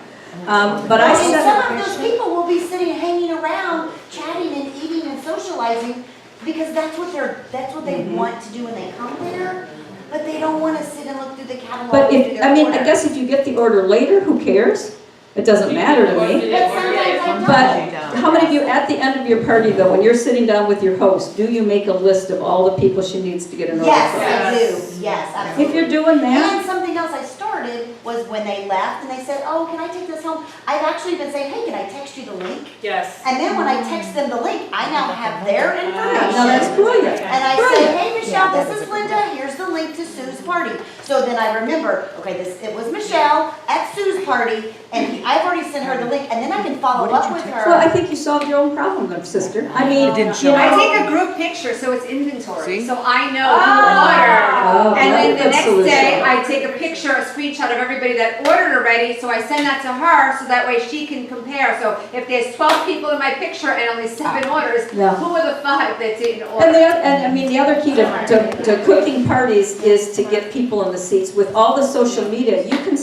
But I And said. some of those people will be sitting, hanging around, chatting and eating and socializing, because that's what they want to do when they come there. But they don't want to sit and look through the catalog. But and do if, their I mean, order. I guess if you get the order later, who cares? It doesn't matter to me. But sometimes I don't. But how many of you, at the end of your party though, when you're sitting down with your host, do you make a list of all the people she needs to get an order Yes, from? I do. Yes, absolutely. If you're doing that, And something else I started was when they left and they said, oh, can I take this home? I've actually been saying, hey, can I text you the link? Yes. And then when I text them the link, I now have their information. now that's brilliant. And I say, hey, Michelle, this is Linda, here's the link to Sue's party. So then I remember, okay, it was Michelle at Sue's party, and I've already sent her the link, and then I can follow up with her. Well, I think you solved your own problem then, sister. I mean, It didn't you show know. I take a group picture, so it's inventory, See? so I know who ordered. Oh, And then the good next solution. day, I take a picture, a screenshot of everybody that ordered already, so I send that to her, so that way she can compare. So if there's 12 people in my picture and only 7 orders, Yeah. who are the 5 that didn't order? And I mean, the other key to cooking parties is to get people in the seats. With all the social media, you can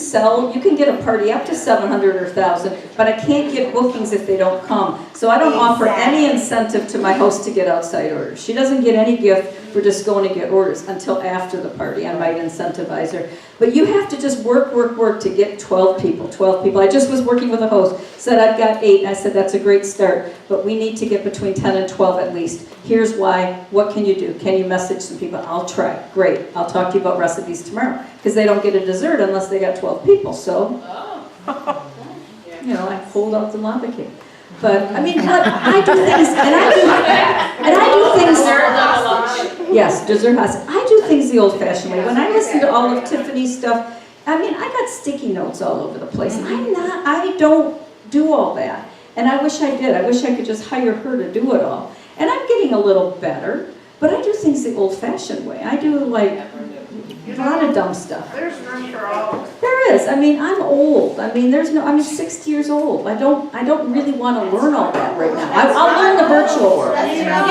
get a party up to 700 or 1,000, but I can't get bookings if they don't come. So I don't offer any incentive to my host to get outside orders. She doesn't get any gift for just going to get orders until after the party. I might incentivize her. But you have to just work to get 12 people. I just was working with a host, said I've got 8, and I said that's a great start, but we need to get between 10 and 12 at least. Here's why, what can you do? Can you message some people? I'll try, great. I'll talk to you about recipes tomorrow, because they don't get a dessert unless they got 12 people, so, you know, I hold out the lava cake. But, I mean, look, I do things, and I do things, yes, dessert house. I do things the old-fashioned way. When I listen to all of Tiffany's stuff, I mean, I got sticky notes all over the place. I don't do all that. And I wish I did. I wish I could just hire her to do it all. And I'm getting a little better, but I do things the old-fashioned way. I do, like, a lot of dumb stuff. There's room for all. There is. I mean, I'm old. I mean, I'm 60 years old. I don't really want to learn all that right now. I'll learn the virtual world. So when you have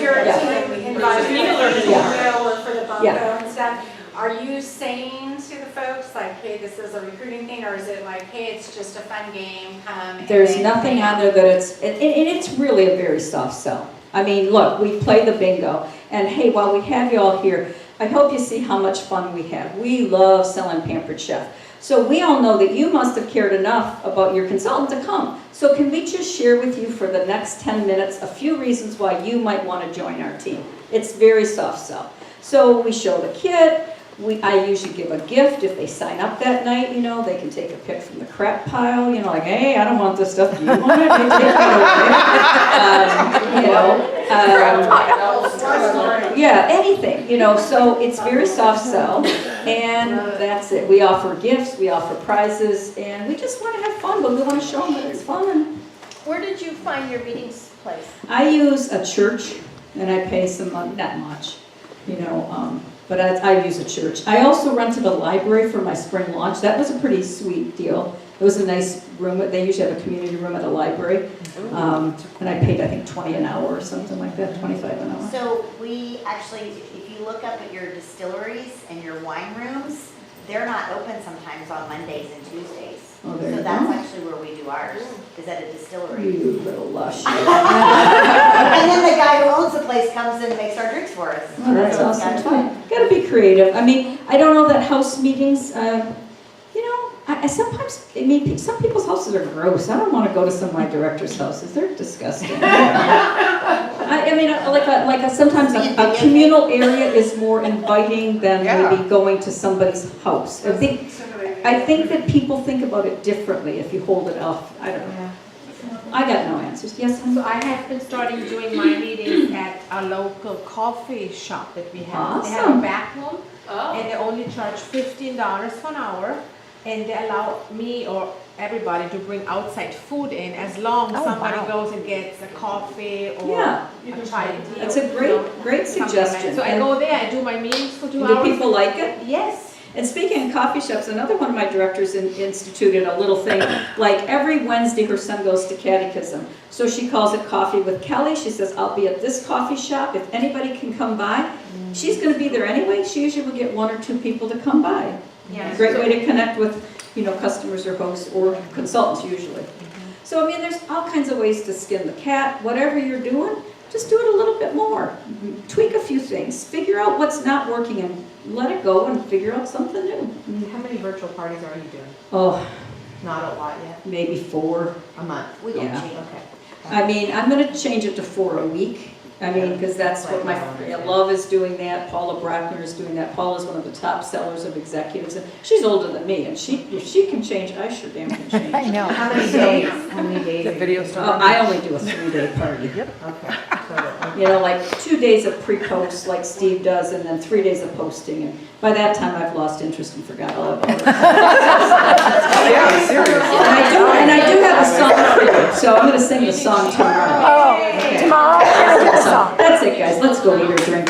your Yeah. team invited for the Yeah. grill or for the bunko Yeah. and stuff, are you saying to the folks like, hey, this is a recruiting thing, or is it like, hey, it's just a fun game, come? and There's then- nothing on there that and it's really a very soft sell. I mean, look, we play the bingo, and hey, while we have you all here, I hope you see how much fun we have. We love selling Pampered Chef. So we all know that you must have cared enough about your consultant to come. So can we just share with you for the next 10 minutes a few reasons why you might want to join our team? It's very soft sell. So we show the kit. I usually give a gift if they sign up that night, you know, they can take a pick from the crap pile, you know, like, hey, I don't want this stuff, do you want it? You take it away. Yeah, anything, you know, so it's very soft sell, and that's it. We offer gifts, we offer prizes, and we just want to have fun, but we want to show them that it's fun. Where did you find your meeting place? I use a church, and I pay some money, not much, you know, But I use a church. I also rented a library for my spring launch. That was a pretty sweet deal. It was a nice room. They usually have a community room at a library. And I paid, I think, 20 an hour or something like that, 25 an hour. So we actually, if you look up at your distilleries and your wine rooms, they're not open sometimes on Mondays and Tuesdays. Oh, there So you that's go. actually where we do ours, is at a distillery. You little lush. And then the guy who owns the place comes and makes our drinks for us. Oh, that's So it's awesome kinda fun. too. Gotta be creative. I mean, I don't know that house meetings, you know, I sometimes, I mean, some people's houses are gross. I don't want to go to some of my directors' houses. They're disgusting. I mean, sometimes a communal area is more inviting than maybe going to somebody's house. I think that people think about it differently if you hold it off. I don't know. I got no answers. Yes, honey? So I have been starting doing my meetings at a local coffee shop that we have. They have a Awesome. back room, and they only charge $15 for an hour, and they allow me or everybody to bring outside food in as long as somebody goes and gets a coffee or Yeah. a chai tea. That's a great something like that. suggestion. So I go there, I do my meetings for 2 Do hours. people like it? Yes. And speaking of coffee shops, another one of my directors instituted a little thing, like every Wednesday her son goes to catechism. So she calls it Coffee with Kelly. She says, I'll be at this coffee shop. If anybody can come by, she's gonna be there anyway. She usually will get 1 or 2 people to come by. Yeah. Great way to connect with, you know, customers or hosts or consultants usually. So I mean, there's all kinds of ways to skin the cat. Whatever you're doing, just do it a little bit more. Tweak a few things. Figure out what's not working and let it go and figure out something new. How many virtual parties are you doing? Oh, Not a lot yet. maybe 4. A month. We don't Yeah. change. Okay. I mean, I'm gonna change it to 4 a week. I mean, because that's what my, Love is doing that, Paula Brackner is doing that. Paula's one of the top sellers of executives, and she's older than me, and if she can change, I sure damn can change. I know. How many days? How many days? The video store. I only do a 3-day party. Okay. You know, like 2 days of pre-post like Steve does, and then 3 days of posting, and by that time I've lost interest and forgot all about it. Yeah, seriously. And I do have a song for you, so I'm gonna sing the song tomorrow. Oh, tomorrow, we're gonna do the song. That's it, guys, let's go eat or drink.